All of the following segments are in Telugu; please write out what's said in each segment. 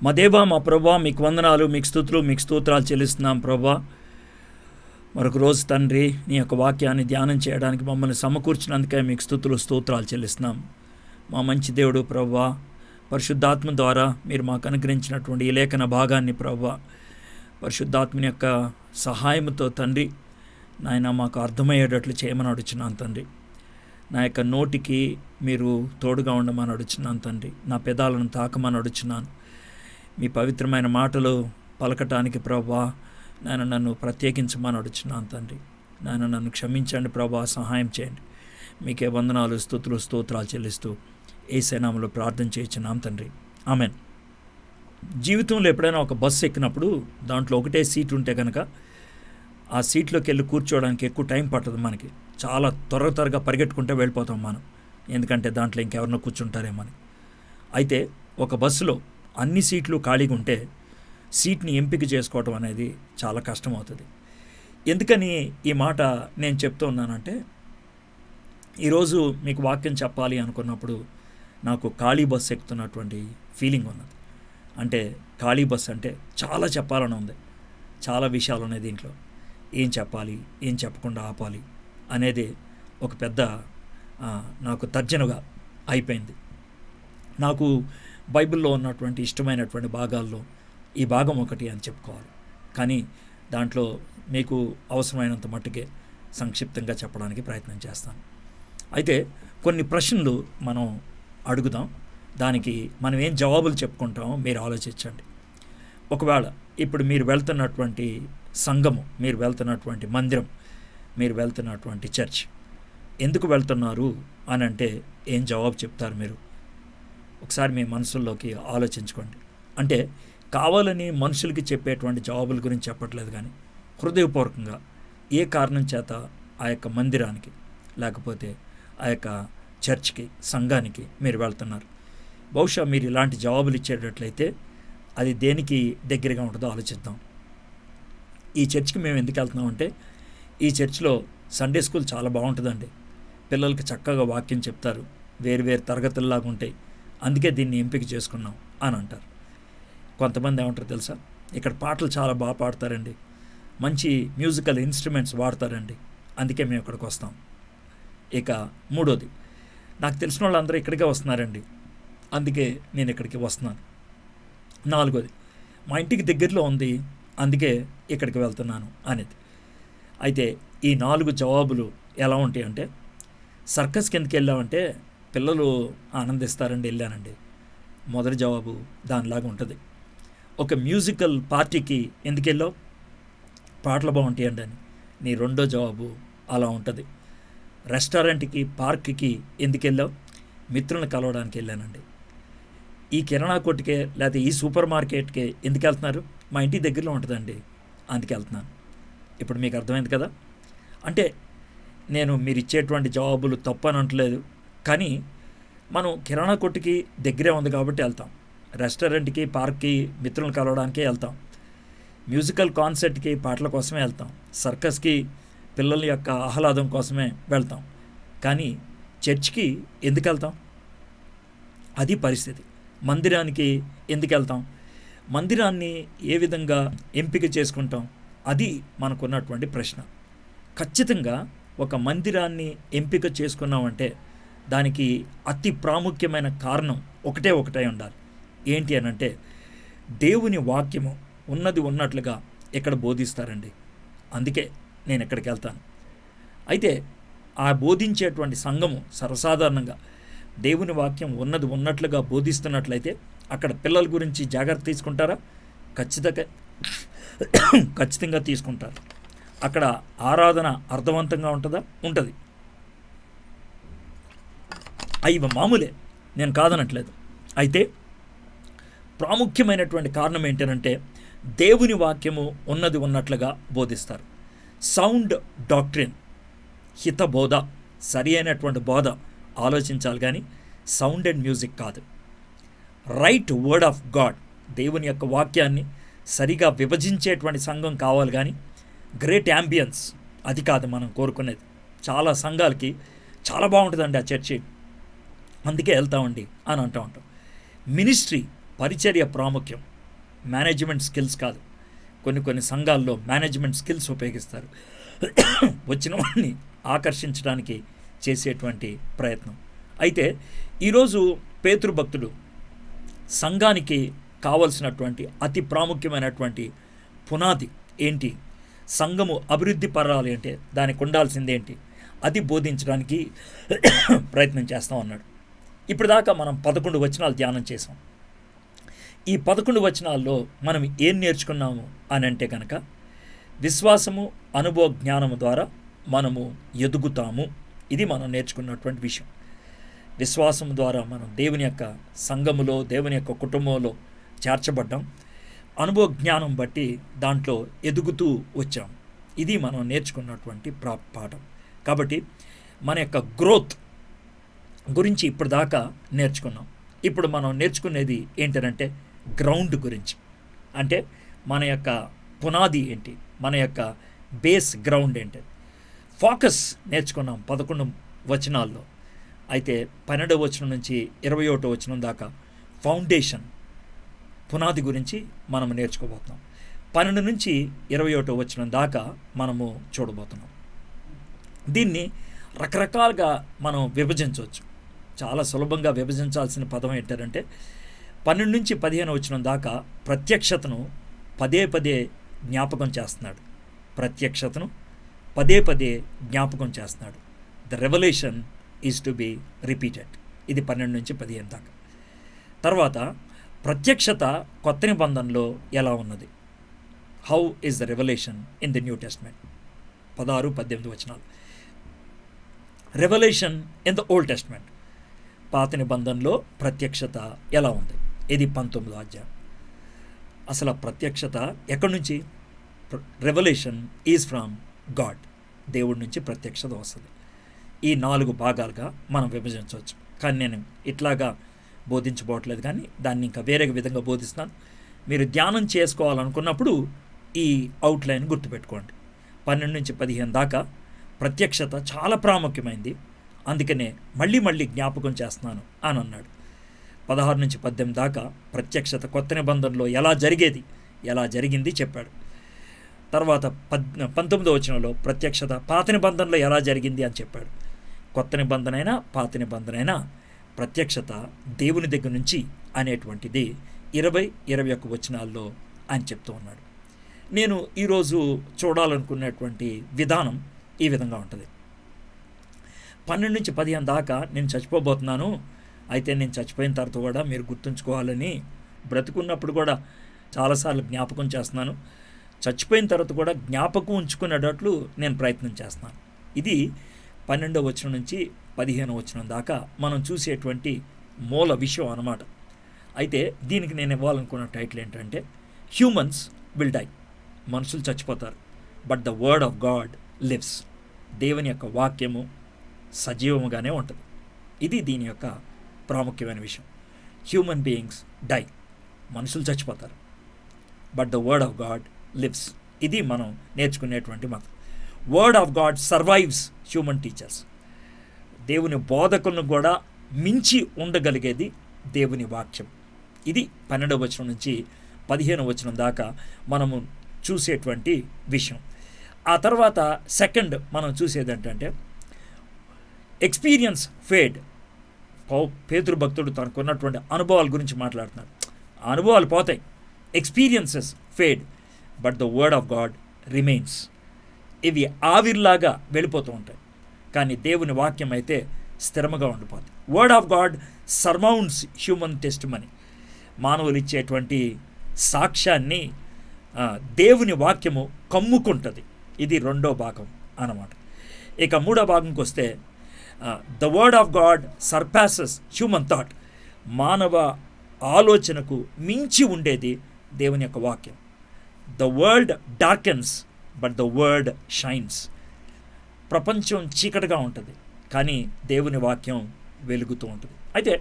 మా దేవా, మా ప్రభా, మీకు వందనాలు, మీకు స్తుతులు, మీకు స్తోత్రాలు చెల్లిస్తున్నాం ప్రభా. మరొక రోజు తండ్రి నీ యొక్క వాక్యాన్ని ధ్యానం చేయడానికి మమ్మల్ని సమకూర్చినందుకే మీకు స్తుతులు, స్తోత్రాలు చెల్లిస్తున్నాం. మా మంచి దేవుడు ప్రభా, పరిశుద్ధాత్మ ద్వారా మీరు మాకు అనుగ్రహించినటువంటి ఈ లేఖన భాగాన్ని ప్రభా, పరిశుద్ధాత్మని యొక్క సహాయంతో తండ్రి నాయన మాకు అర్థమయ్యేటట్లు చేయమని అడుగుచున్నాను తండ్రి. నా యొక్క నోటికి మీరు తోడుగా ఉండమని అడుగుచున్నాను తండ్రి. నా పెదాలను తాకమని అడుగుచున్నాను. మీ పవిత్రమైన మాటలు పలకటానికి ప్రభా నాయన నన్ను ప్రత్యేకించమని అడుగుచున్నాను తండ్రి. నాయన నన్ను క్షమించండి ప్రభా, సహాయం చేయండి. మీకే వందనాలు, స్తుతులు, స్తోత్రాలు చెల్లిస్తూ యేసు నామములో ప్రార్థన చేయించున్నాం తండ్రి. ఆమెన్. జీవితంలో ఎప్పుడైనా ఒక బస్సు ఎక్కినప్పుడు దాంట్లో ఒకటే సీట్ ఉంటే కనుక ఆ సీట్లోకి వెళ్ళి కూర్చోవడానికి ఎక్కువ టైం పట్టదు మనకి. చాలా త్వరగా పరిగెట్టుకుంటే వెళ్ళిపోతాం మనం, ఎందుకంటే దాంట్లో ఇంకెవరినో కూర్చుంటారేమని. అయితే ఒక బస్సులో అన్ని సీట్లు ఖాళీగా ఉంటే సీట్ని ఎంపిక చేసుకోవటం అనేది చాలా కష్టం అవుతుంది. ఎందుకని ఈ మాట నేను చెప్తూ ఉన్నానంటే, ఈరోజు మీకు వాక్యం చెప్పాలి అనుకున్నప్పుడు నాకు ఖాళీ బస్సు ఎక్కుతున్నటువంటి ఫీలింగ్ ఉన్నది. అంటే ఖాళీ బస్సు అంటే చాలా చెప్పాలని ఉంది, చాలా విషయాలు ఉన్నాయి దీంట్లో. ఏం చెప్పాలి, ఏం చెప్పకుండా ఆపాలి అనేది ఒక పెద్ద నాకు తర్జనగా అయిపోయింది. నాకు బైబిల్లో ఉన్నటువంటి ఇష్టమైనటువంటి భాగాల్లో ఈ భాగం ఒకటి అని చెప్పుకోవాలి. కానీ దాంట్లో మీకు అవసరమైనంత మట్టుకే సంక్షిప్తంగా చెప్పడానికి ప్రయత్నం చేస్తాను. అయితే కొన్ని ప్రశ్నలు మనం అడుగుదాం, దానికి మనం ఏం జవాబులు చెప్పుకుంటామో మీరు ఆలోచించండి. ఒకవేళ ఇప్పుడు మీరు వెళ్తున్నటువంటి సంఘము, మీరు వెళ్తున్నటువంటి మందిరం, మీరు వెళ్తున్నటువంటి చర్చ్ ఎందుకు వెళ్తున్నారు అని అంటే ఏం జవాబు చెప్తారు మీరు? ఒకసారి మీ మనసుల్లోకి ఆలోచించుకోండి. అంటే కావాలని మనుషులకి చెప్పేటువంటి జవాబుల గురించి చెప్పట్లేదు, కానీ హృదయపూర్వకంగా ఏ కారణం చేత ఆ యొక్క మందిరానికి లేకపోతే ఆ యొక్క చర్చ్కి, సంఘానికి మీరు వెళ్తున్నారు. బహుశా మీరు ఇలాంటి జవాబులు ఇచ్చేటట్లయితే అది దేనికి దగ్గరగా ఉంటుందో ఆలోచిద్దాం. ఈ చర్చ్కి మేము ఎందుకు వెళ్తున్నామంటే, ఈ చర్చ్లో సండే స్కూల్ చాలా బాగుంటుందండి, పిల్లలకి చక్కగా వాక్యం చెప్తారు, వేరు తరగతుల్లాగా ఉంటాయి, అందుకే దీన్ని ఎంపిక చేసుకున్నాం అని అంటారు. కొంతమంది ఏమంటారు తెలుసా, ఇక్కడ పాటలు చాలా బాగా పాడతారండి, మంచి మ్యూజికల్ ఇన్స్ట్రుమెంట్స్ వాడతారండి, అందుకే మేము ఇక్కడికి వస్తాం. ఇక మూడోది, నాకు తెలిసిన వాళ్ళందరూ ఇక్కడికే వస్తున్నారండి, అందుకే నేను ఇక్కడికి వస్తున్నాను. నాలుగోది, మా ఇంటికి దగ్గరలో ఉంది, అందుకే ఇక్కడికి వెళ్తున్నాను అనేది. అయితే ఈ 4 జవాబులు ఎలా ఉంటాయి అంటే, సర్కస్కి ఎందుకు వెళ్ళామంటే పిల్లలు ఆనందిస్తారండి, వెళ్ళానండి, మొదటి జవాబు దానిలాగా ఉంటుంది. ఒక మ్యూజికల్ పార్టీకి ఎందుకు వెళ్ళావు, పాటలు బాగుంటాయండి అని నీ రెండో జవాబు అలా ఉంటుంది. రెస్టారెంట్కి, పార్క్కి ఎందుకు వెళ్ళావు, మిత్రులను కలవడానికి వెళ్ళానండి. ఈ కిరాణా కొట్టుకే లేకపోతే ఈ సూపర్ మార్కెట్కే ఎందుకు వెళ్తున్నారు, మా ఇంటి దగ్గరలో ఉంటుందండి, అందుకే వెళ్తున్నాను. ఇప్పుడు మీకు అర్థమైంది కదా. అంటే నేను మీరు ఇచ్చేటువంటి జవాబులు తప్పు అని అంటలేదు, కానీ మనం కిరాణా కొట్టుకి దగ్గరే ఉంది కాబట్టి వెళ్తాం, రెస్టారెంట్కి, పార్క్కి, మిత్రులను కలవడానికే వెళ్తాం, మ్యూజికల్ కాన్సర్ట్కి పాటల కోసమే వెళ్తాం, సర్కస్కి పిల్లల యొక్క ఆహ్లాదం కోసమే వెళ్తాం. కానీ చర్చ్కి ఎందుకు వెళ్తాం? అది పరిస్థితి. మందిరానికి ఎందుకు వెళ్తాం, మందిరాన్ని ఏ విధంగా ఎంపిక చేసుకుంటాం, అది మనకున్నటువంటి ప్రశ్న. ఖచ్చితంగా ఒక మందిరాన్ని ఎంపిక చేసుకున్నామంటే దానికి అతి ప్రాముఖ్యమైన కారణం ఒకటే ఉండాలి. ఏంటి అని అంటే, దేవుని వాక్యము ఉన్నది ఉన్నట్లుగా ఇక్కడ బోధిస్తారండి, అందుకే నేను ఎక్కడికి వెళ్తాను. అయితే ఆ బోధించేటువంటి సంఘము సర్వసాధారణంగా దేవుని వాక్యం ఉన్నది ఉన్నట్లుగా బోధిస్తున్నట్లయితే అక్కడ పిల్లల గురించి జాగ్రత్త తీసుకుంటారా? ఖచ్చితంగా తీసుకుంటారు. అక్కడ ఆరాధన అర్థవంతంగా ఉంటుందా? ఉంటుంది. అవి మామూలే, నేను కాదనట్లేదు. అయితే ప్రాముఖ్యమైనటువంటి కారణం ఏంటంటే, దేవుని వాక్యము ఉన్నది ఉన్నట్లుగా బోధిస్తారు. సౌండ్ డాక్ట్రిన్, హిత బోధ, సరి అయినటువంటి బోధ ఆలోచించాలి, కానీ సౌండ్ అండ్ మ్యూజిక్ కాదు. రైట్ వర్డ్ ఆఫ్ గాడ్, దేవుని యొక్క వాక్యాన్ని సరిగా విభజించేటువంటి సంఘం కావాలి, కానీ గ్రేట్ యాంబియన్స్ అది కాదు మనం కోరుకునేది. చాలా సంఘాలకి చాలా బాగుంటుందండి ఆ చర్చి, అందుకే వెళ్తామండి అని అంటూ ఉంటాం. మినిస్ట్రీ, పరిచర్య ప్రాముఖ్యం. మేనేజ్మెంట్ స్కిల్స్ కాదు. కొన్ని సంఘాల్లో మేనేజ్మెంట్ స్కిల్స్ ఉపయోగిస్తారు, వచ్చిన వాడిని ఆకర్షించడానికి చేసేటువంటి ప్రయత్నం. అయితే ఈరోజు పేతురు భక్తుడు సంఘానికి కావలసినటువంటి అతి ప్రాముఖ్యమైనటువంటి పునాది ఏంటి, సంఘము అభివృద్ధి పరాలి అంటే దానికి ఉండాల్సిందేంటి, అది బోధించడానికి ప్రయత్నం చేస్తాం అన్నాడు. ఇప్పటిదాకా మనం 11 వచనాలు ధ్యానం చేసాం. ఈ 11 వచనాల్లో మనం ఏం నేర్చుకున్నాము అని అంటే కనుక, విశ్వాసము అనుభవ జ్ఞానము ద్వారా మనము ఎదుగుతాము. ఇది మనం నేర్చుకున్నటువంటి విషయం. విశ్వాసం ద్వారా మనం దేవుని యొక్క సంఘములో, దేవుని యొక్క కుటుంబంలో చేర్చబడ్డాం. అనుభవ జ్ఞానం బట్టి దాంట్లో ఎదుగుతూ వచ్చాం. ఇది మనం నేర్చుకున్నటువంటి పాఠం. కాబట్టి మన యొక్క గ్రోత్ గురించి ఇప్పటిదాకా నేర్చుకున్నాం. ఇప్పుడు మనం నేర్చుకునేది ఏంటంటే గ్రౌండ్ గురించి. అంటే మన యొక్క పునాది ఏంటి, మన యొక్క బేస్ గ్రౌండ్ ఏంటి. ఫోకస్ నేర్చుకున్నాం 11 వచనాల్లో. అయితే 12వ వచనం నుంచి 21వ వచనం దాకా ఫౌండేషన్, పునాది గురించి మనం నేర్చుకోబోతున్నాం. 12 నుంచి 21వ వచనం దాకా మనము చూడబోతున్నాం. దీన్ని రకరకాలుగా మనం విభజించవచ్చు. చాలా సులభంగా విభజించాల్సిన పదం ఏంటంటే 12 నుంచి 15 వచనం దాకా ప్రత్యక్షతను పదే జ్ఞాపకం చేస్తున్నాడు. ప్రత్యక్షతను పదే జ్ఞాపకం చేస్తున్నాడు. The revolution is to be repeated. ఇది 12 నుంచి 15 దాకా. తర్వాత ప్రత్యక్షత కొత్త నిబంధనలో ఎలా ఉన్నది, how is the revolution in the new testament, 16-18 వచనాలు. Revolution in the old testament, పాత నిబంధనలో ప్రత్యక్షత ఎలా ఉంది, ఇది 19వ అధ్యాయం. అసలు ప్రత్యక్షత ఎక్కడి నుంచి? రెవల్యూషన్ ఈజ్ ఫ్రమ్ గాడ్, దేవుడి నుంచి ప్రత్యక్షత వస్తుంది. ఈ 4 భాగాలుగా మనం విభజించవచ్చు. కానీ నేను ఇట్లాగా బోధించబోవట్లేదు, కానీ దాన్ని ఇంకా వేరే విధంగా బోధిస్తున్నాను. మీరు ధ్యానం చేసుకోవాలనుకున్నప్పుడు ఈ అవుట్లైన్ గుర్తుపెట్టుకోండి. 12 నుంచి 15 దాకా ప్రత్యక్షత చాలా ప్రాముఖ్యమైంది, అందుకనే మళ్ళీ జ్ఞాపకం చేస్తున్నాను అని అన్నాడు. 16 నుంచి 18 దాకా ప్రత్యక్షత కొత్త నిబంధనలో ఎలా జరిగింది చెప్పాడు. తర్వాత 19వ వచనంలో ప్రత్యక్షత పాత నిబంధనలో ఎలా జరిగింది అని చెప్పాడు. కొత్త నిబంధనైనా పాత నిబంధనైనా ప్రత్యక్షత దేవుని దగ్గర నుంచి అనేటువంటిది 20-21 వచనాల్లో ఆయన చెప్తూ ఉన్నాడు. నేను ఈరోజు చూడాలనుకునేటువంటి విధానం ఈ విధంగా ఉంటుంది. 12 నుంచి 15 దాకా నేను చచ్చిపోబోతున్నాను, అయితే నేను చచ్చిపోయిన తర్వాత కూడా మీరు గుర్తుంచుకోవాలని, బ్రతుకున్నప్పుడు కూడా చాలాసార్లు జ్ఞాపకం చేస్తున్నాను, చచ్చిపోయిన తర్వాత కూడా జ్ఞాపకం ఉంచుకునేటట్లు నేను ప్రయత్నం చేస్తున్నాను. ఇది 12వ వచనం నుంచి 15వ వచనం దాకా మనం చూసేటువంటి మూల విషయం అన్నమాట. అయితే దీనికి నేను ఇవ్వాలనుకున్న టైటిల్ ఏంటంటే హ్యూమన్స్ విల్ డై, మనుషులు చచ్చిపోతారు, but the word of God lives, దేవుని యొక్క వాక్యము సజీవముగానే ఉంటుంది. ఇది దీని యొక్క ప్రాముఖ్యమైన విషయం. హ్యూమన్ బీయింగ్స్ డై, మనుషులు చచ్చిపోతారు, but the word of God lives. ఇది మనం నేర్చుకునేటువంటి మాత్రం. Word of God survives human teachers. దేవుని బోధకులను కూడా మించి ఉండగలిగేది దేవుని వాక్యం. ఇది 12వ వచనం నుంచి 15వ వచనం దాకా మనము చూసేటువంటి విషయం. ఆ తర్వాత సెకండ్ మనం చూసేది ఏంటంటే ఎక్స్పీరియన్స్ ఫేడ్. పేతురు భక్తుడు తనకున్నటువంటి అనుభవాల గురించి మాట్లాడుతున్నాడు. ఆ అనుభవాలు పోతాయి, experiences fade, but the word of God remains. ఇవి ఆవిర్లాగా వెళ్ళిపోతూ ఉంటాయి, కానీ దేవుని వాక్యం అయితే స్థిరముగా ఉండిపోతుంది. Word of God surmounts human testimony. మానవులు ఇచ్చేటువంటి సాక్ష్యాన్ని దేవుని వాక్యము కమ్ముకుంటుంది. ఇది 2వ భాగం అన్నమాట. ఇక 3వ భాగంకి వస్తే the word of God surpasses human thought. మానవ ఆలోచనకు మించి ఉండేది దేవుని యొక్క వాక్యం. The world darkens but the word shines. ప్రపంచం చీకటిగా ఉంటుంది, కానీ దేవుని వాక్యం వెలుగుతూ ఉంటుంది. అయితే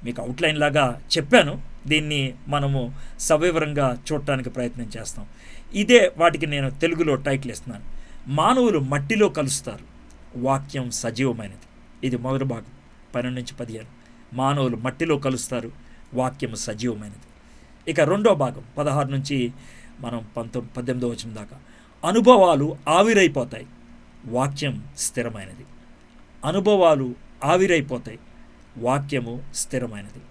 మీకు అవుట్లైన్ లాగా చెప్పాను, దీన్ని మనము సవివరంగా చూడటానికి ప్రయత్నం చేస్తాం. ఇదే వాటికి నేను తెలుగులో టైటిల్ ఇస్తున్నాను. మానవులు మట్టిలో కలుస్తారు, వాక్యం సజీవమైనది. ఇది మొదటి భాగం 12 నుంచి 15. మానవులు మట్టిలో కలుస్తారు, వాక్యం సజీవమైనది. ఇక రెండో భాగం 16 నుంచి మనం 18 వచ్చిన దాకా. అనుభవాలు ఆవిరైపోతాయి, వాక్యం స్థిరమైనది. అనుభవాలు ఆవిరైపోతాయి, వాక్యము స్థిరమైనది.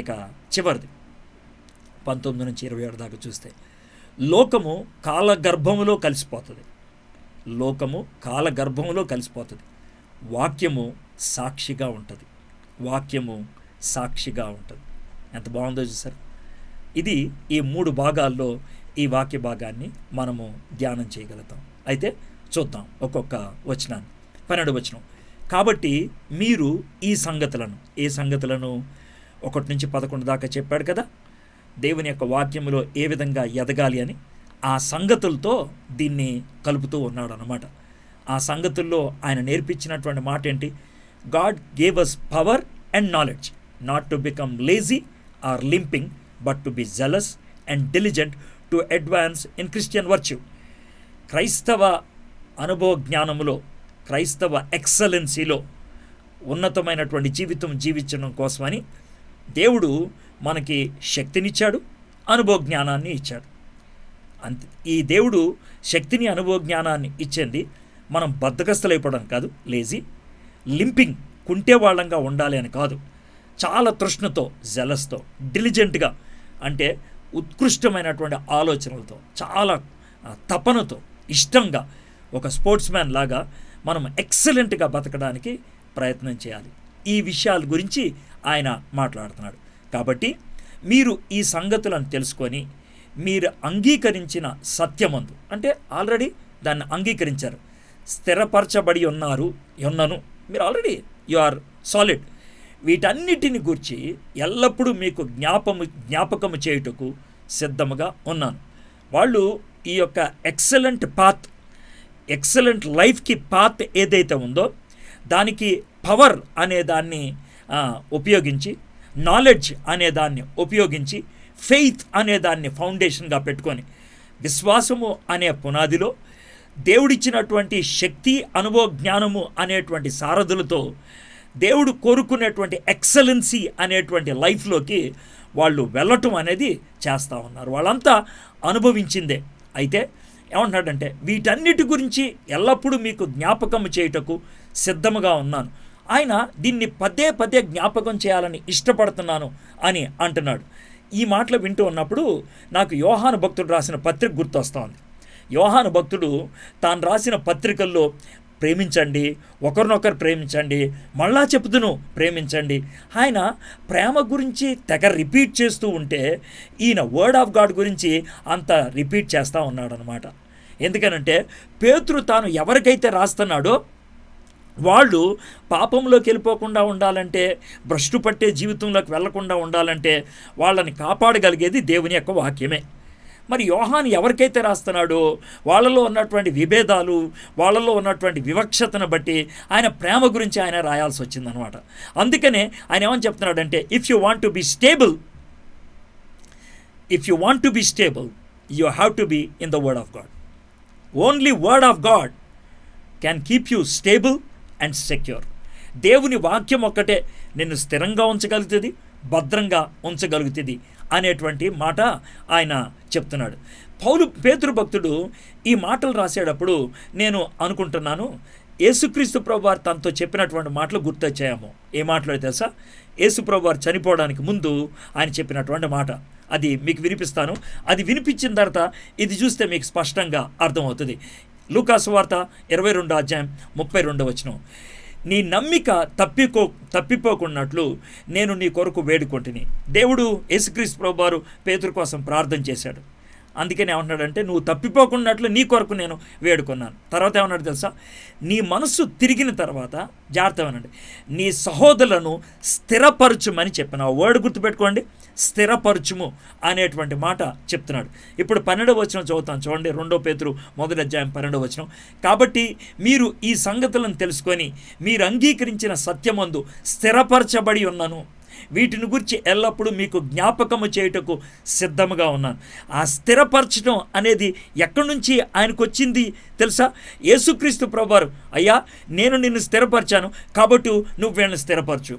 ఇక చివరిది 19 నుంచి 27 దాకా చూస్తే, లోకము కాలగర్భములో కలిసిపోతుంది. లోకము కాలగర్భములో కలిసిపోతుంది, వాక్యము సాక్షిగా ఉంటుంది. వాక్యము సాక్షిగా ఉంటుంది. ఎంత బాగుందో చూసారు. ఇది ఈ 3 భాగాల్లో ఈ వాక్య భాగాన్ని మనము ధ్యానం చేయగలుగుతాం. అయితే చూద్దాం ఒక్కొక్క వచనాన్ని. 12వ వచనం, కాబట్టి మీరు ఈ సంగతులను, ఏ సంగతులను 1 నుంచి 11 దాకా చెప్పాడు కదా, దేవుని యొక్క వాక్యములో ఏ విధంగా ఎదగాలి అని, ఆ సంగతులతో దీన్ని కలుపుతూ ఉన్నాడు అన్నమాట. ఆ సంగతుల్లో ఆయన నేర్పించినటువంటి మాట ఏంటి? God gave us power and knowledge not to become lazy or limping but to be jealous and diligent to advance in Christian virtue. క్రైస్తవ అనుభవ జ్ఞానములో, క్రైస్తవ ఎక్సలెన్సీలో ఉన్నతమైనటువంటి జీవితం జీవించడం కోసమని దేవుడు మనకి శక్తినిచ్చాడు, అనుభవ జ్ఞానాన్ని ఇచ్చాడు. అంతే. ఈ దేవుడు శక్తిని, అనుభవ జ్ఞానాన్ని ఇచ్చింది మనం బద్ధకస్తులైపోవడం కాదు, లేజీ లింపింగ్ కుంటే వాళ్ళంగా ఉండాలి అని కాదు, చాలా తృష్ణతో, జెలస్తో, డిలిజెంట్గా అంటే ఉత్కృష్టమైనటువంటి ఆలోచనలతో, చాలా తపనతో, ఇష్టంగా, ఒక స్పోర్ట్స్ మ్యాన్ లాగా మనం ఎక్సలెంట్గా బతకడానికి ప్రయత్నం చేయాలి. ఈ విషయాల గురించి ఆయన మాట్లాడుతున్నాడు. కాబట్టి మీరు ఈ సంగతులను తెలుసుకొని మీరు అంగీకరించిన సత్యమందు, అంటే ఆల్రెడీ దాన్ని అంగీకరించారు, స్థిరపరచబడి ఉన్నను, మీరు ఆల్రెడీ యు ఆర్ సాలిడ్. వీటన్నిటిని గూర్చి ఎల్లప్పుడూ మీకు జ్ఞాపకము చేయుటకు సిద్ధముగా ఉన్నాను. వాళ్ళు ఈ యొక్క ఎక్సలెంట్ పాత్, ఎక్సలెంట్ లైఫ్కి పాత్ ఏదైతే ఉందో దానికి పవర్ అనే దాన్ని ఉపయోగించి, నాలెడ్జ్ అనే దాన్ని ఉపయోగించి, ఫెయిత్ అనే దాన్ని ఫౌండేషన్గా పెట్టుకొని, విశ్వాసము అనే పునాదిలో దేవుడిచ్చినటువంటి శక్తి, అనుభవ జ్ఞానము అనేటువంటి సారథులతో దేవుడు కోరుకునేటువంటి ఎక్సలెన్సీ అనేటువంటి లైఫ్లోకి వాళ్ళు వెళ్ళటం అనేది చేస్తూ ఉన్నారు. వాళ్ళంతా అనుభవించిందే. అయితే ఏమంటున్నాడంటే, వీటన్నిటి గురించి ఎల్లప్పుడూ మీకు జ్ఞాపకం చేయుటకు సిద్ధముగా ఉన్నాను. ఆయన దీన్ని పదే పదే జ్ఞాపకం చేయాలని ఇష్టపడుతున్నాను అని అంటున్నాడు. ఈ మాటలు వింటూ ఉన్నప్పుడు నాకు యోహాను భక్తుడు రాసిన పత్రిక గుర్తొస్తూ ఉంది. యోహాను భక్తుడు తాను రాసిన పత్రికల్లో ప్రేమించండి, ఒకరినొకరు ప్రేమించండి, మళ్ళా చెప్తును ప్రేమించండి, ఆయన ప్రేమ గురించి తెగ రిపీట్ చేస్తూ ఉంటే ఈయన వర్డ్ ఆఫ్ గాడ్ గురించి అంత రిపీట్ చేస్తూ ఉన్నాడు అనమాట. ఎందుకనంటే పేతురు తాను ఎవరికైతే రాస్తున్నాడో వాళ్ళు పాపంలోకి వెళ్ళిపోకుండా ఉండాలంటే, భ్రష్టు పట్టే జీవితంలోకి వెళ్లకుండా ఉండాలంటే వాళ్ళని కాపాడగలిగేది దేవుని యొక్క వాక్యమే. మరి యోహాను ఎవరికైతే రాస్తున్నాడో వాళ్ళలో ఉన్నటువంటి విభేదాలు, వాళ్ళలో ఉన్నటువంటి వివక్షతను బట్టి ఆయన ప్రేమ గురించి ఆయన రాయాల్సి వచ్చిందనమాట. అందుకనే ఆయన ఏమని చెప్తున్నాడంటే, if you want to be stable you have to be in the word of God. Only word of God can keep you stable and secure. దేవుని వాక్యం ఒక్కటే నిన్ను స్థిరంగా ఉంచగలుగుతుంది, భద్రంగా ఉంచగలుగుతుంది అనేటువంటి మాట ఆయన చెప్తున్నాడు. పేతురు భక్తుడు ఈ మాటలు రాసేటప్పుడు నేను అనుకుంటున్నాను, యేసుక్రీస్తు ప్రభువారు తనతో చెప్పినటువంటి మాటలు గుర్తొచ్చాయేమో. ఏ మాటలో తెలుసా? యేసు ప్రభువారు చనిపోవడానికి ముందు ఆయన చెప్పినటువంటి మాట. అది మీకు వినిపిస్తాను. అది వినిపించిన తర్వాత ఇది చూస్తే మీకు స్పష్టంగా అర్థమవుతుంది. లూకాసు వార్త 22వ అధ్యాయం 32వ వచనం, నీ నమ్మిక తప్పిపోకున్నట్లు నేను నీ కొరకు వేడుకొంటిని. దేవుడు యేసుక్రీస్తు ప్రభువారు పేతురు కోసం ప్రార్థన చేశాడు. అందుకని ఏమంటున్నాడంటే, నువ్వు తప్పిపోకున్నట్లు నీ కొరకు నేను వేడుకున్నాను. తర్వాత ఏమన్నాడు తెలుసా? నీ మనస్సు తిరిగిన తర్వాత జాగ్రత్తమనండి, నీ సహోదరులను స్థిరపరచుమని చెప్పిన ఆ వర్డ్ గుర్తుపెట్టుకోండి, స్థిరపరచుము అనేటువంటి మాట చెప్తున్నాడు. ఇప్పుడు 12వ వచనం చదువుతాను చూడండి. 2 పేతురు 1వ అధ్యాయం 12వ వచనం, కాబట్టి మీరు ఈ సంగతులను తెలుసుకొని మీరు అంగీకరించిన సత్యమందు స్థిరపరచబడి ఉన్నాను, వీటిని గురించి ఎల్లప్పుడూ మీకు జ్ఞాపకము చేయుటకు సిద్ధముగా ఉన్నాను. ఆ స్థిరపరచడం అనేది ఎక్కడి నుంచి ఆయనకు వచ్చింది తెలుసా? యేసుక్రీస్తు ప్రభువారు, అయ్యా నేను నిన్ను స్థిరపరిచాను కాబట్టి నువ్వు వీళ్ళని స్థిరపరచు.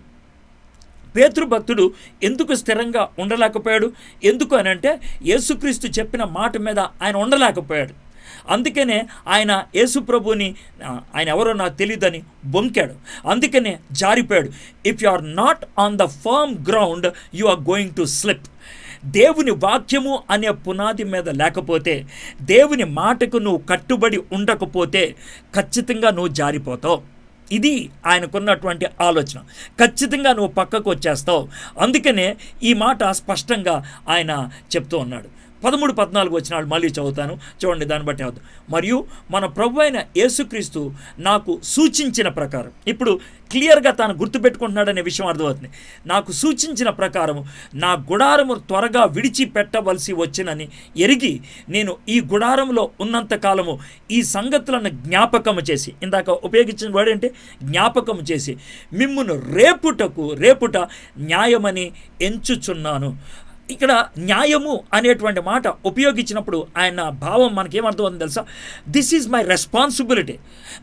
పేతురు భక్తుడు ఎందుకు స్థిరంగా ఉండలేకపోయాడు? ఎందుకు అని అంటే యేసుక్రీస్తు చెప్పిన మాట మీద ఆయన ఉండలేకపోయాడు. అందుకనే ఆయన యేసు ప్రభుని ఆయన ఎవరో నాకు తెలియదని బొంకాడు, అందుకనే జారిపోయాడు. If you are not on the firm ground you are going to slip. దేవుని వాక్యము అనే పునాది మీద లేకపోతే, దేవుని మాటకు నువ్వు కట్టుబడి ఉండకపోతే ఖచ్చితంగా నువ్వు జారిపోతావు. ఇది ఆయనకున్నటువంటి ఆలోచన. ఖచ్చితంగా నువ్వు పక్కకు వచ్చేస్తావు. అందుకనే ఈ మాట స్పష్టంగా ఆయన చెప్తూ ఉన్నాడు. 13-14 వచనాలు మళ్ళీ చదువుతాను, చూడండి, దాన్ని బట్టి అవుతాం. మరియు మన ప్రభు అయిన యేసుక్రీస్తు నాకు సూచించిన ప్రకారం, ఇప్పుడు క్లియర్గా తాను గుర్తుపెట్టుకుంటున్నాడనే విషయం అర్థమవుతుంది. నాకు సూచించిన ప్రకారము నా గుడారము త్వరగా విడిచిపెట్టవలసి వచ్చినని ఎరిగి నేను ఈ గుడారంలో ఉన్నంతకాలము ఈ సంగతులను జ్ఞాపకము చేసి, ఇందాక ఉపయోగించిన వర్డ్ ఏంటి? జ్ఞాపకము చేసి మిమ్మును రేపుట న్యాయమని ఎంచుచున్నాను. ఇక్కడ న్యాయము అనేటువంటి మాట ఉపయోగించినప్పుడు ఆయన భావం మనకేమర్థమవుతుంది తెలుసా? దిస్ ఈజ్ మై రెస్పాన్సిబిలిటీ,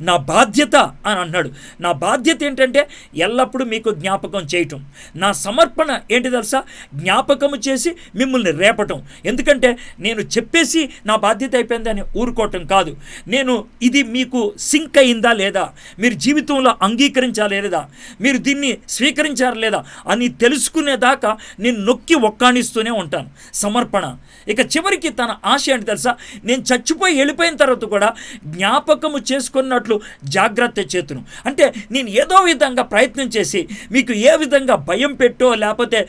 నా బాధ్యత అని అన్నాడు. నా బాధ్యత ఏంటంటే ఎల్లప్పుడూ మీకు జ్ఞాపకం చేయటం. నా సమర్పణ ఏంటి తెలుసా? జ్ఞాపకము చేసి మిమ్మల్ని రేపటం. ఎందుకంటే నేను చెప్పేసి నా బాధ్యత అయిపోయిందని ఊరుకోవటం కాదు. నేను ఇది మీకు సింక్ అయిందా లేదా, మీరు జీవితంలో అంగీకరించాలా లేదా, మీరు దీన్ని స్వీకరించారా లేదా అని తెలుసుకునేదాకా నేను నొక్కి ఒక్కాణిస్తూనే ఉంటాను. సమర్పణ. ఇక చివరికి తన ఆశ ఏంటి తెలుసా? నేను చచ్చిపోయి వెళ్ళిపోయిన తర్వాత కూడా జ్ఞాపకము చేసుకున్నట్లు జాగ్రత్త చేతును. అంటే నేను ఏదో విధంగా ప్రయత్నం చేసి మీకు ఏ విధంగా భయం పెట్టో, లేకపోతే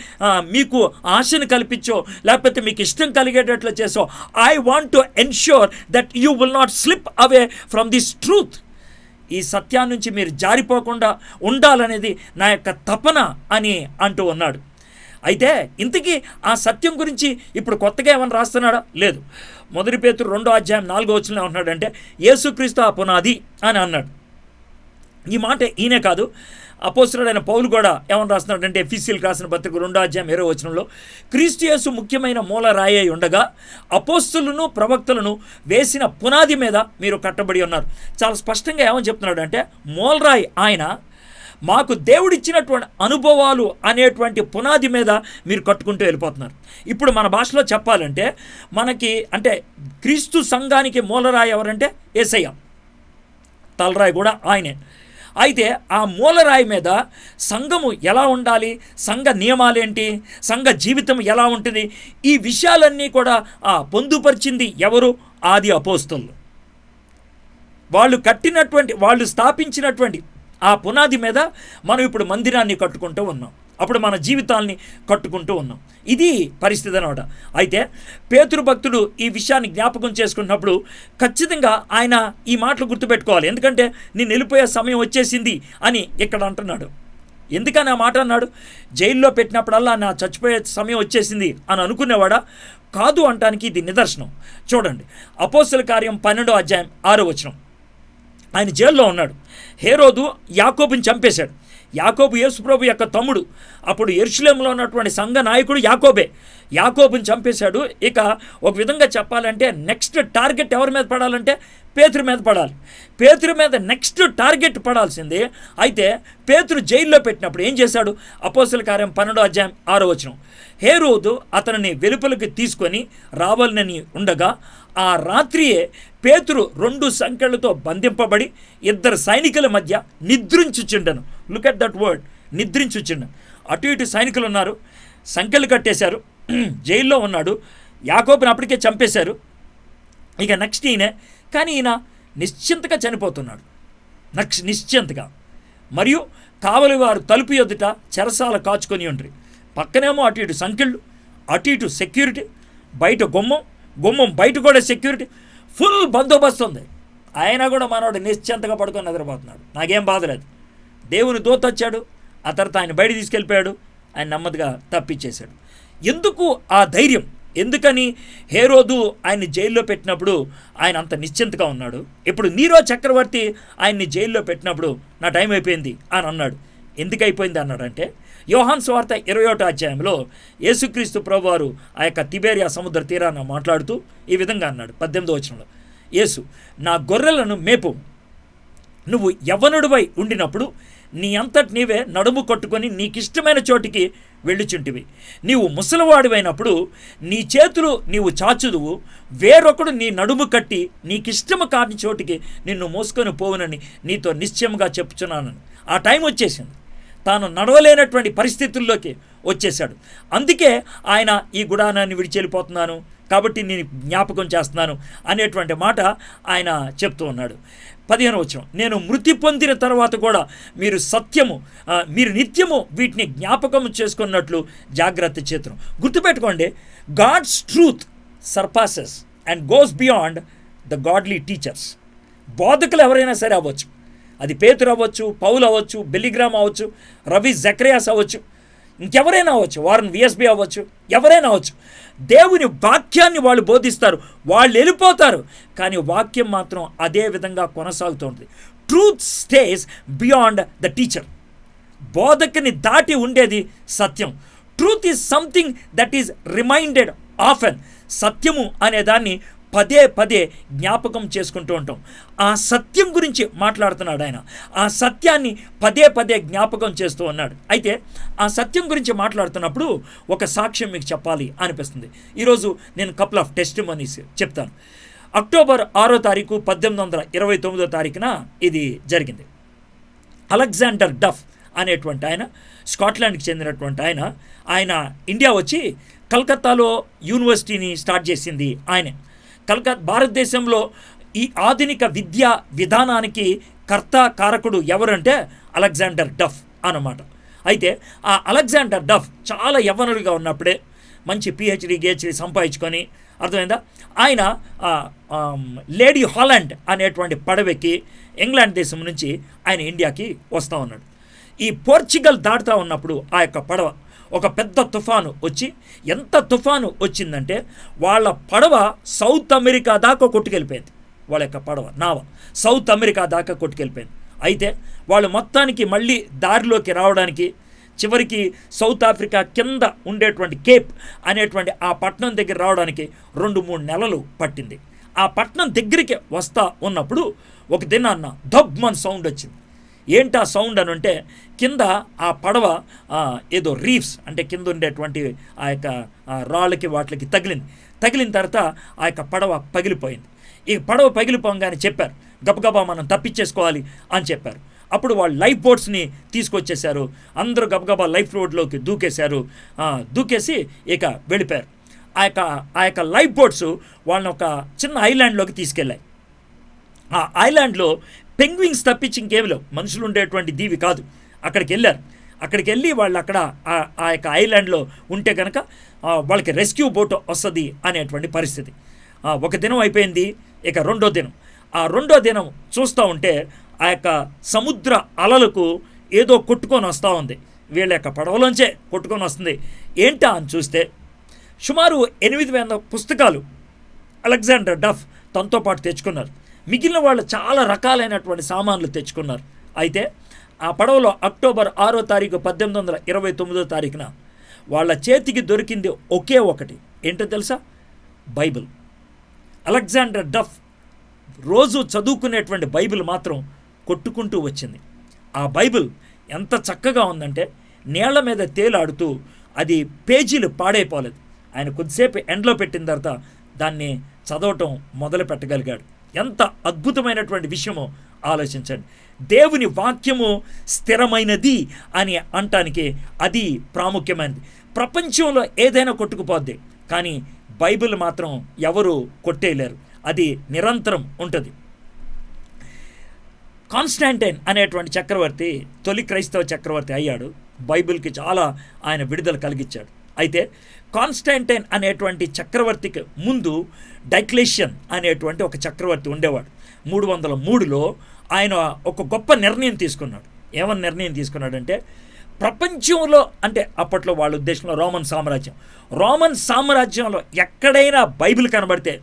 మీకు ఆశను కల్పించో, లేకపోతే మీకు ఇష్టం కలిగేటట్లు చేసో, I want to ensure that you will not slip away from this truth. ఈ సత్యాన్ని నుంచి మీరు జారిపోకుండా ఉండాలనేది నా యొక్క తపన అని అంటూ ఉన్నాడు. అయితే ఇంతకీ ఆ సత్యం గురించి ఇప్పుడు కొత్తగా ఏమైనా రాస్తున్నాడా? లేదు. 1 పేతురు 2:4 ఏమంటున్నాడంటే యేసుక్రీస్తు ఆ పునాది అని అన్నాడు. ఈ మాట ఈయనే కాదు, అపోస్తలుడైన పౌలు కూడా ఏమని రాస్తున్నాడంటే ఎఫెసీయులకు రాసిన పత్రిక 2:20 క్రీస్తు యేసు ముఖ్యమైన మూల రాయి అయి ఉండగా అపోస్తలులను ప్రవక్తలను వేసిన పునాది మీద మీరు కట్టబడి ఉన్నారు. చాలా స్పష్టంగా ఏమని చెప్తున్నాడు అంటే మూలరాయి ఆయన, మాకు దేవుడిచ్చినటువంటి అనుభవాలు అనేటువంటి పునాది మీద మీరు కట్టుకుంటూ వెళ్ళిపోతున్నారు. ఇప్పుడు మన భాషలో చెప్పాలంటే మనకి అంటే క్రీస్తు సంఘానికి మూలరాయి ఎవరంటే యేసయ్య, తలరాయి కూడా ఆయనే. అయితే ఆ మూలరాయి మీద సంఘము ఎలా ఉండాలి, సంఘ నియమాలేంటి, సంఘ జీవితం ఎలా ఉంటుంది, ఈ విషయాలన్నీ కూడా పొందుపరిచింది ఎవరు? ఆది అపోస్తలులు. వాళ్ళు స్థాపించినటువంటి ఆ పునాది మీద మనం ఇప్పుడు మందిరాన్ని కట్టుకుంటూ ఉన్నాం. అప్పుడు మన జీవితాల్ని కట్టుకుంటూ ఉన్నాం. ఇది పరిస్థితి అన్నమాట. అయితే పేతురు భక్తుడు ఈ విషయాన్ని జ్ఞాపకం చేసుకున్నప్పుడు ఖచ్చితంగా ఆయన ఈ మాటలు గుర్తుపెట్టుకోవాలి. ఎందుకంటే నేను వెళ్ళిపోయే సమయం వచ్చేసింది అని ఇక్కడ అంటున్నాడు. ఎందుకని ఆ మాట అన్నాడు? జైల్లో పెట్టినప్పుడల్లా నా చచ్చిపోయే సమయం వచ్చేసింది అని అనుకునేవాడా? కాదు అంటానికి ఇది నిదర్శనం. చూడండి, అపోస్తల కార్యం 12:6 ఆయన జైల్లో ఉన్నాడు. హేరోదు యాకోబుని చంపేశాడు. యాకోబు యేసుప్రభు యొక్క తమ్ముడు. అప్పుడు యెరూషలేములో ఉన్నటువంటి సంఘ నాయకుడు యాకోబే. యాకోబుని చంపేశాడు. ఇక ఒక విధంగా చెప్పాలంటే నెక్స్ట్ టార్గెట్ ఎవరి మీద పడాలంటే పేతురు మీద పడాలి. పేతురు మీద నెక్స్ట్ టార్గెట్ పడాల్సిందే. అయితే పేతురు జైల్లో పెట్టినప్పుడు ఏం చేశాడు? అపోస్తల కార్యం 12:6 హేరోదు అతనిని వెలుపలికి తీసుకొని రావాలని ఉండగా ఆ రాత్రియే పేతురు 2 సంకెళ్లతో బంధింపబడి 2 సైనికుల మధ్య నిద్రించుచుండెను. లుక్ ఎట్ దట్ వర్డ్, నిద్రించుచుండెను. అటు ఇటు సైనికులు ఉన్నారు, సంకెళ్ళు కట్టేశారు, జైల్లో ఉన్నాడు. యాకోబుని అప్పటికే చంపేశారు. ఇక నెక్స్ట్ ఈయనే, కానీ ఈయన నిశ్చింతగా చనిపోతున్నాడు. నిశ్చింతగా. మరియు కావలి వారు తలుపు ఎదుట చెరసాల కాచుకొని ఉండ్రి. పక్కనేమో అటు ఇటు సంకెళ్ళు, అటు ఇటు సెక్యూరిటీ, బయట గుమ్మం బయట కూడా సెక్యూరిటీ, ఫుల్ బందోబస్తు ఉంది. ఆయన కూడా మనోడు నిశ్చింతగా పడుకొని నిద్రపోతున్నాడు. నాకేం బాధలేదు. దేవుని దూత వచ్చాడు, ఆ తర్వాత ఆయన బయట తీసుకెళ్ళిపోయాడు, ఆయన నెమ్మదిగా తప్పించేశాడు. ఎందుకు ఆ ధైర్యం? ఎందుకని హేరోదు ఆయన్ని జైల్లో పెట్టినప్పుడు ఆయన అంత నిశ్చింతగా ఉన్నాడు? ఇప్పుడు నీరో చక్రవర్తి ఆయన్ని జైల్లో పెట్టినప్పుడు నా టైం అయిపోయింది అని అన్నాడు. ఎందుకు అయిపోయింది అన్నాడంటే యోహాను సువార్త 21 యేసుక్రీస్తు ప్రభువారు ఆ యొక్క తిబేరియా సముద్ర తీరాన మాట్లాడుతూ ఈ విధంగా అన్నాడు. 18 యేసు, నా గొర్రెలను మేపు, నువ్వు యవ్వనుడివై ఉండినప్పుడు నీ అంతటి నీవే నడుము కొట్టుకొని నీకిష్టమైన చోటికి వెళ్ళుచుంటివి. నీవు ముసలివాడివైనప్పుడు నీ చేతులు నీవు చాచుదువు, వేరొకడు నీ నడుము కట్టి నీకిష్టము కాని చోటికి నిన్ను మోసుకొని పోవునని నీతో నిశ్చయంగా చెప్పుచున్నానని. ఆ టైం వచ్చేసింది. తాను నడవలేనటువంటి పరిస్థితుల్లోకి వచ్చేశాడు. అందుకే ఆయన ఈ గుడానాన్ని విడిచెళ్ళిపోతున్నాను కాబట్టి నేను జ్ఞాపకం చేస్తున్నాను అనేటువంటి మాట ఆయన చెప్తూ ఉన్నాడు. 15వ వచనం, నేను మృతి పొందిన తర్వాత కూడా మీరు నిత్యము వీటిని జ్ఞాపకం చేసుకున్నట్లు జాగ్రత్త చేతును. గుర్తుపెట్టుకోండి, God's truth surpasses and goes beyond the godly teachers. బోధకులు ఎవరైనా సరే అవ్వచ్చు, అది పేతురు అవ్వచ్చు, పౌలు అవ్వచ్చు, బెల్లిగ్రామ్ అవ్వచ్చు, రవి జక్రియాస్ అవ్వచ్చు, ఇంకెవరైనా అవ్వచ్చు, వారన్ విఎస్బి అవ్వచ్చు, ఎవరైనా అవ్వచ్చు. దేవుని వాక్యాన్ని వాళ్ళు బోధిస్తారు, వాళ్ళు వెళ్ళిపోతారు, కానీ వాక్యం మాత్రం అదే విధంగా కొనసాగుతుంది. Truth stays beyond the teacher. బోధకుని దాటి ఉండేది సత్యం. Truth is something that is reminded often. సత్యము అనే దాన్ని పదే పదే జ్ఞాపకం చేసుకుంటూ ఉంటాం. ఆ సత్యం గురించి మాట్లాడుతున్నాడు ఆయన. ఆ సత్యాన్ని పదే పదే జ్ఞాపకం చేస్తూ ఉన్నాడు. అయితే ఆ సత్యం గురించి మాట్లాడుతున్నప్పుడు ఒక సాక్ష్యం మీకు చెప్పాలి అనిపిస్తుంది. ఈరోజు నేను కపుల్ ఆఫ్ టెస్టిమనీస్ చెప్తాను. అక్టోబర్ 6వ తారీఖు 1829 ఇది జరిగింది. అలెగ్జాండర్ డఫ్ అనేటువంటి ఆయన, స్కాట్లాండ్కి చెందినటువంటి ఆయన ఇండియా వచ్చి కలకత్తాలో యూనివర్సిటీని స్టార్ట్ చేసింది ఆయనే. భారతదేశంలో ఈ ఆధునిక విద్యా విధానానికి కర్త కారకుడు ఎవరంటే అలెగ్జాండర్ డఫ్ అన్నమాట. అయితే ఆ అలెగ్జాండర్ డఫ్ చాలా యవ్వనుడిగా ఉన్నప్పుడే మంచి పిహెచ్డి సంపాదించుకొని, అర్థమైందా, ఆయన లేడీ హాలండ్ అనేటువంటి పడవెక్కి ఇంగ్లాండ్ దేశం నుంచి ఆయన ఇండియాకి వస్తూ ఉన్నాడు. ఈ పోర్చుగల్ దాటుతూ ఉన్నప్పుడు ఆ యొక్క పడవ ఒక పెద్ద తుఫాను వచ్చి, ఎంత తుఫాను వచ్చిందంటే వాళ్ళ పడవ సౌత్ అమెరికా దాకా కొట్టుకెళ్ళిపోయింది. వాళ్ళ యొక్క పడవ నావ సౌత్ అమెరికా దాకా కొట్టుకెళ్ళిపోయింది. అయితే వాళ్ళు మొత్తానికి మళ్ళీ దారిలోకి రావడానికి చివరికి సౌత్ ఆఫ్రికా కింద ఉండేటువంటి కేప్ అనేటువంటి ఆ పట్టణం దగ్గర రావడానికి 2-3 నెలలు పట్టింది. ఆ పట్టణం దగ్గరికి వస్తూ ఉన్నప్పుడు ఒక దినాన్న దబ్మన్ సౌండ్ వచ్చింది. ఏంటా సౌండ్ అని అంటే, కింద ఆ పడవ ఏదో రీఫ్స్ అంటే కింద ఉండేటువంటి ఆ యొక్క రాళ్ళకి వాటికి తగిలిన తర్వాత ఆ యొక్క పడవ పగిలిపోయింది. ఈ పడవ పగిలిపోగానే చెప్పారు, గబగబా మనం తప్పించేసుకోవాలి అని చెప్పారు. అప్పుడు వాళ్ళు లైఫ్ బోట్స్ని తీసుకొచ్చేసారు. అందరూ గబగబా లైఫ్ బోట్లోకి దూకేసి ఇక వెళ్ళిపోయారు. ఆ యొక్క లైఫ్ బోట్స్ వాళ్ళని ఒక చిన్న ఐలాండ్లోకి తీసుకెళ్ళాయి. ఆ ఐలాండ్లో పెంగ్విన్స్ తప్పించి ఇంకేమి లేవు, మనుషులు ఉండేటువంటి దీవి కాదు. అక్కడికి వెళ్ళి వాళ్ళు అక్కడ ఆ యొక్క ఐలాండ్లో ఉంటే కనుక వాళ్ళకి రెస్క్యూ బోట్ వస్తుంది అనేటువంటి పరిస్థితి. ఒక దినం అయిపోయింది, ఇక రెండో దినం చూస్తూ ఉంటే ఆ యొక్క సముద్ర అలలకు ఏదో కొట్టుకొని వస్తూ ఉంది. వీళ్ళ యొక్క పడవలోంచే కొట్టుకొని వస్తుంది. ఏంటా అని చూస్తే సుమారు 800 పుస్తకాలు అలెగ్జాండర్ డఫ్ తనతో పాటు తెచ్చుకున్నారు. మిగిలిన వాళ్ళు చాలా రకాలైనటువంటి సామాన్లు తెచ్చుకున్నారు. అయితే ఆ పడవలో అక్టోబర్ 6వ తారీఖు 1829 వాళ్ళ చేతికి దొరికింది ఒకే ఒకటి. ఏంటో తెలుసా? బైబిల్. అలెగ్జాండర్ డఫ్ రోజు చదువుకునేటువంటి బైబిల్ మాత్రం కొట్టుకుంటూ వచ్చింది. ఆ బైబిల్ ఎంత చక్కగా ఉందంటే నీళ్ల మీద తేలాడుతూ అది పేజీలు పాడైపోలేదు. ఆయన కొద్దిసేపు ఎండలో పెట్టిన తర్వాత దాన్ని చదవటం మొదలు పెట్టగలిగాడు. ఎంత అద్భుతమైనటువంటి విషయమో ఆలోచించండి. దేవుని వాక్యము స్థిరమైనది అని అంటానికి అది ప్రాముఖ్యమైనది. ప్రపంచంలో ఏదైనా కొట్టుకుపోద్ది, కానీ బైబిల్ మాత్రం ఎవరు కొట్టేయలేరు, అది నిరంతరం ఉంటుంది. కాన్స్టాంటైన్ అనేటువంటి చక్రవర్తి తొలి క్రైస్తవ చక్రవర్తి అయ్యాడు. బైబిల్కి చాలా ఆయన విడుదల కలిగించాడు. అయితే కాన్స్టాంటైన్ అనేటువంటి చక్రవర్తికి ముందు డైక్లేషియన్ అనేటువంటి ఒక చక్రవర్తి ఉండేవాడు. 303లో ఆయన ఒక గొప్ప నిర్ణయం తీసుకున్నాడు. ఏమని నిర్ణయం తీసుకున్నాడంటే, ప్రపంచంలో అంటే అప్పట్లో వాళ్ళ ఉద్దేశంలో రోమన్ సామ్రాజ్యంలో ఎక్కడైనా బైబిల్ కనబడితే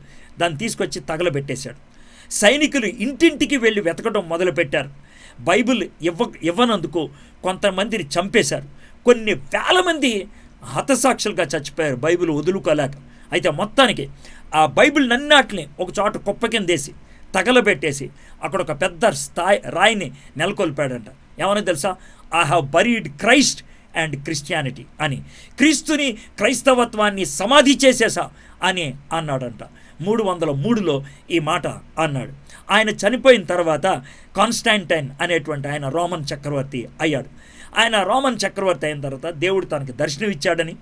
దాన్ని తీసుకొచ్చి తగలబెట్టేశాడు. సైనికులు ఇంటింటికి వెళ్ళి వెతకడం మొదలుపెట్టారు. బైబిల్ ఇవ్వనందుకు కొంతమందిని చంపేశారు. కొన్ని వేల మంది హతసాక్షులుగా చచ్చిపోయారు బైబిల్ వదులుకోలేక. అయితే మొత్తానికి ఆ బైబిల్ నన్నాటిని ఒక చోట కుప్ప కిందేసి తగలబెట్టేసి అక్కడ ఒక పెద్ద రాయిని నెలకొల్పాడంట. ఏమన్నా తెలుసా? I have buried Christ and Christianity అని, క్రీస్తుని క్రైస్తవత్వాన్ని సమాధి చేసేసా అని అన్నాడంట. 303లో ఈ మాట అన్నాడు. ఆయన చనిపోయిన తర్వాత కాన్స్టాంటైన్ అనేటువంటి ఆయన రోమన్ చక్రవర్తి అయ్యాడు. ఆయన రోమన్ చక్రవర్తి అయిన తర్వాత దేవుడు తనకి దర్శనం ఇచ్చాడని,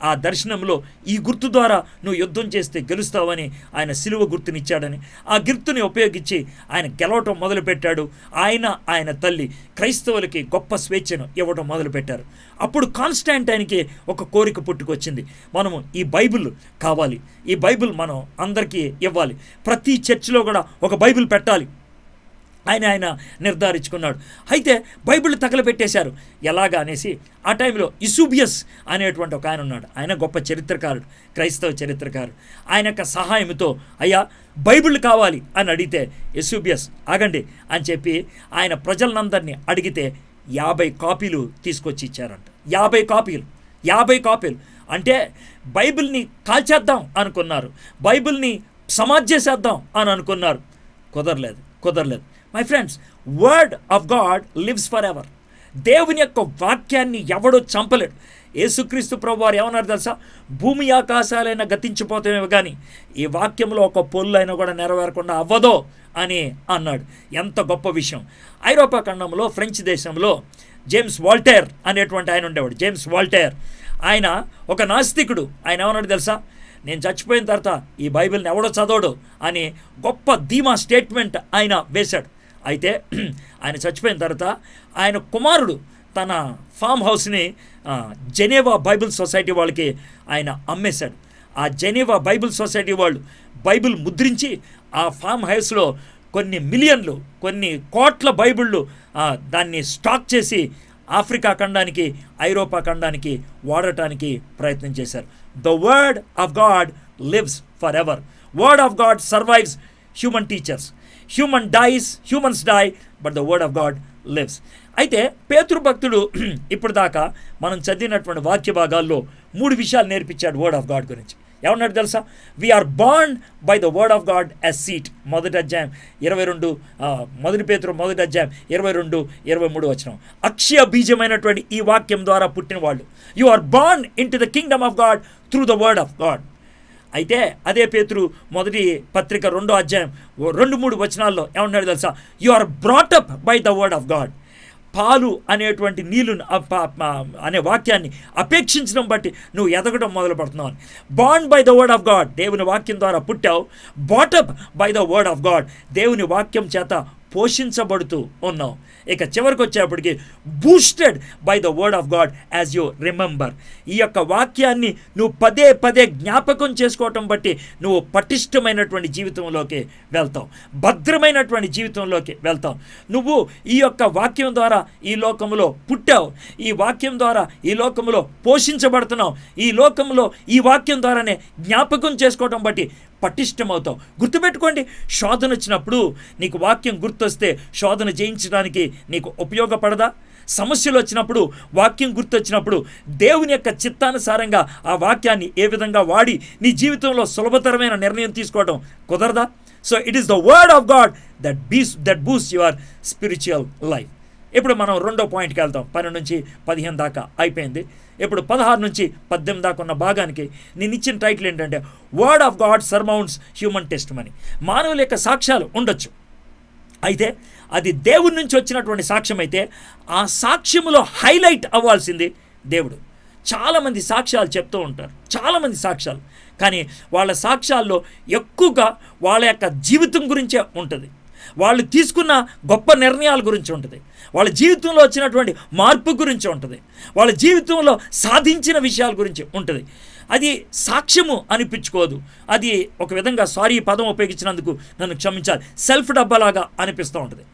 ఆ దర్శనంలో ఈ గుర్తు ద్వారా నువ్వు యుద్ధం చేస్తే గెలుస్తావని ఆయన సిలువ గుర్తునిచ్చాడని, ఆ గుర్తుని ఉపయోగించి ఆయన గెలవటం మొదలుపెట్టాడు. ఆయన తల్లి క్రైస్తవులకి గొప్ప స్వేచ్ఛను ఇవ్వడం మొదలుపెట్టారు. అప్పుడు కాన్స్టాంటైన్కి ఒక కోరిక పుట్టుకొచ్చింది, మనము ఈ బైబిల్ కావాలి, ఈ బైబిల్ మనం అందరికీ ఇవ్వాలి, ప్రతి చర్చిలో కూడా ఒక బైబిల్ పెట్టాలి ఆయన నిర్ధారించుకున్నాడు. అయితే బైబిల్ తగలబెట్టేశారు. ఎలాగా అనేసి ఆ టైంలో యూసేబియస్ అనేటువంటి ఒక ఆయన ఉన్నాడు. ఆయన గొప్ప చరిత్రకారుడు, క్రైస్తవ చరిత్రకారుడు. ఆయన యొక్క సహాయంతో అయ్యా బైబిల్ కావాలి అని అడిగితే యూసేబియస్ ఆగండి అని చెప్పి ఆయన ప్రజలందరినీ అడిగితే 50 కాపీలు తీసుకొచ్చి ఇచ్చారంట. 50 కాపీలు అంటే బైబిల్ని కాల్చేద్దాం అనుకున్నారు, బైబిల్ని సమాధి చేసేద్దాం అని అనుకున్నారు. కుదరలేదు. My friends, word of God lives for ever. దేవుని యొక్క వాక్యాన్ని ఎవడో చంపలేడు. యేసుక్రీస్తు ప్రభువారు ఏమన్నారు తెలుసా? భూమి ఆకాశాలైనా గతించిపోతామేమో కానీ ఈ వాక్యంలో ఒక పొల్లు అయినా కూడా నెరవేరకుండా అవ్వదో అని అన్నాడు. ఎంత గొప్ప విషయం! ఐరోపా ఖండంలో, ఫ్రెంచ్ దేశంలో జేమ్స్ వాల్టైర్ అనేటువంటి ఆయన ఉండేవాడు. జేమ్స్ వాల్టైర్ ఆయన ఒక నాస్తికుడు. ఆయన ఏమన్నాడు తెలుసా? నేను చచ్చిపోయిన తర్వాత ఈ బైబిల్ని ఎవడో చదవడు అని గొప్ప ధీమా స్టేట్మెంట్ ఆయన వేశాడు. అయితే ఆయన చచ్చిపోయిన తర్వాత ఆయన కుమారుడు తన ఫామ్ హౌస్ని జెనీవా బైబిల్ సొసైటీ వాళ్ళకి ఆయన అమ్మేశాడు. ఆ జెనీవా బైబిల్ సొసైటీ వాళ్ళు బైబిల్ ముద్రించి ఆ ఫామ్ హౌస్లో కొన్ని మిలియన్లు, కొన్ని కోట్ల బైబిళ్ళు దాన్ని స్టాక్ చేసి ఆఫ్రికా ఖండానికి, ఐరోపా ఖండానికి వాడటానికి ప్రయత్నం చేశారు. The word of God lives forever. Word of God survives human teachers. Humans die, but the word of God lives. అయితే పేతురు భక్తుడు ఇప్పుడు దాకా మనం చదివినటువంటి వాక్య భాగాల్లో 3 విషయాలు నేర్పించాడు వర్డ్ ఆఫ్ గాడ్ గురించి. ఏమన్నాడు తెలుసా? We are born by the word of God as seed. 1 అధ్యాయం 22, 1 పేతురు 1 అధ్యాయం 22, 23 వచనం. అక్షయ బీజమైనటువంటి ఈ వాక్యం ద్వారా పుట్టిన వాళ్ళు. You are born into the kingdom of God through the word of God. అయితే అదే పేతురు 1 పత్రిక 2 అధ్యాయం 2-3 వచనాల్లో ఏమన్నాడు తెలుసా? You are brought up by the word of God. పాలు అనేటువంటి నీళ్ళను అనే వాక్యాన్ని అపేక్షించడం బట్టి నువ్వు ఎదగడం మొదలు పెడుతున్నావు. Born by the word of God, దేవుని వాక్యం ద్వారా పుట్టావు. Brought up by the word of God, దేవుని వాక్యం చేత పోషించబడుతూ ఉన్నావు. ఇక చివరికి వచ్చేప్పటికి boosted by the word of God as you remember. ఈ యొక్క వాక్యాన్ని నువ్వు పదే జ్ఞాపకం చేసుకోవటం బట్టి నువ్వు పటిష్టమైనటువంటి జీవితంలోకి వెళ్తావు, భద్రమైనటువంటి జీవితంలోకి వెళ్తావు. నువ్వు ఈ యొక్క వాక్యం ద్వారా ఈ లోకంలో పుట్టావు, ఈ వాక్యం ద్వారా ఈ లోకంలో పోషించబడుతున్నావు, ఈ లోకంలో ఈ వాక్యం ద్వారానే జ్ఞాపకం చేసుకోవటం బట్టి పటిష్టమవుతావు. గుర్తుపెట్టుకోండి, శోధన వచ్చినప్పుడు నీకు వాక్యం గుర్తొస్తే శోధన జయించడానికి నీకు ఉపయోగపడదా? సమస్యలు వచ్చినప్పుడు, వాక్యం గుర్తొచ్చినప్పుడు దేవుని యొక్క చిత్తానుసారంగా ఆ వాక్యాన్ని ఏ విధంగా వాడి నీ జీవితంలో సులభతరమైన నిర్ణయం తీసుకోవడం కుదరదా? So it is the word of God that Boost your spiritual life. ఇప్పుడు మనం 2వ పాయింట్కి వెళ్తాం. 12 నుంచి 15 దాకా అయిపోయింది. ఇప్పుడు 16 నుంచి 18 దాకా ఉన్న భాగానికి నేను ఇచ్చిన టైటిల్ ఏంటంటే word of God surmounts human testimony. మానవుల యొక్క సాక్ష్యాలు ఉండొచ్చు, అయితే అది దేవుడి నుంచి వచ్చినటువంటి సాక్ష్యం అయితే ఆ సాక్ష్యములో హైలైట్ అవ్వాల్సింది దేవుడు. చాలామంది సాక్ష్యాలు చెప్తూ ఉంటారు, చాలామంది సాక్ష్యాలు, కానీ వాళ్ళ సాక్ష్యాల్లో ఎక్కువగా వాళ్ళ యొక్క జీవితం గురించే ఉంటుంది, వాళ్ళు తీసుకున్న గొప్ప నిర్ణయాల గురించి ఉంటుంది, వాళ్ళ జీవితంలో వచ్చినటువంటి మార్పు గురించి ఉంటుంది, వాళ్ళ జీవితంలో సాధించిన విషయాల గురించి ఉంటుంది. అది సాక్ష్యము అనిపించుకోదు. అది ఒక విధంగా, సారీ పదం ఉపయోగించినందుకు నన్ను క్షమించాలి, సెల్ఫ్ డబ్బాలాగా అనిపిస్తూ ఉంటుంది.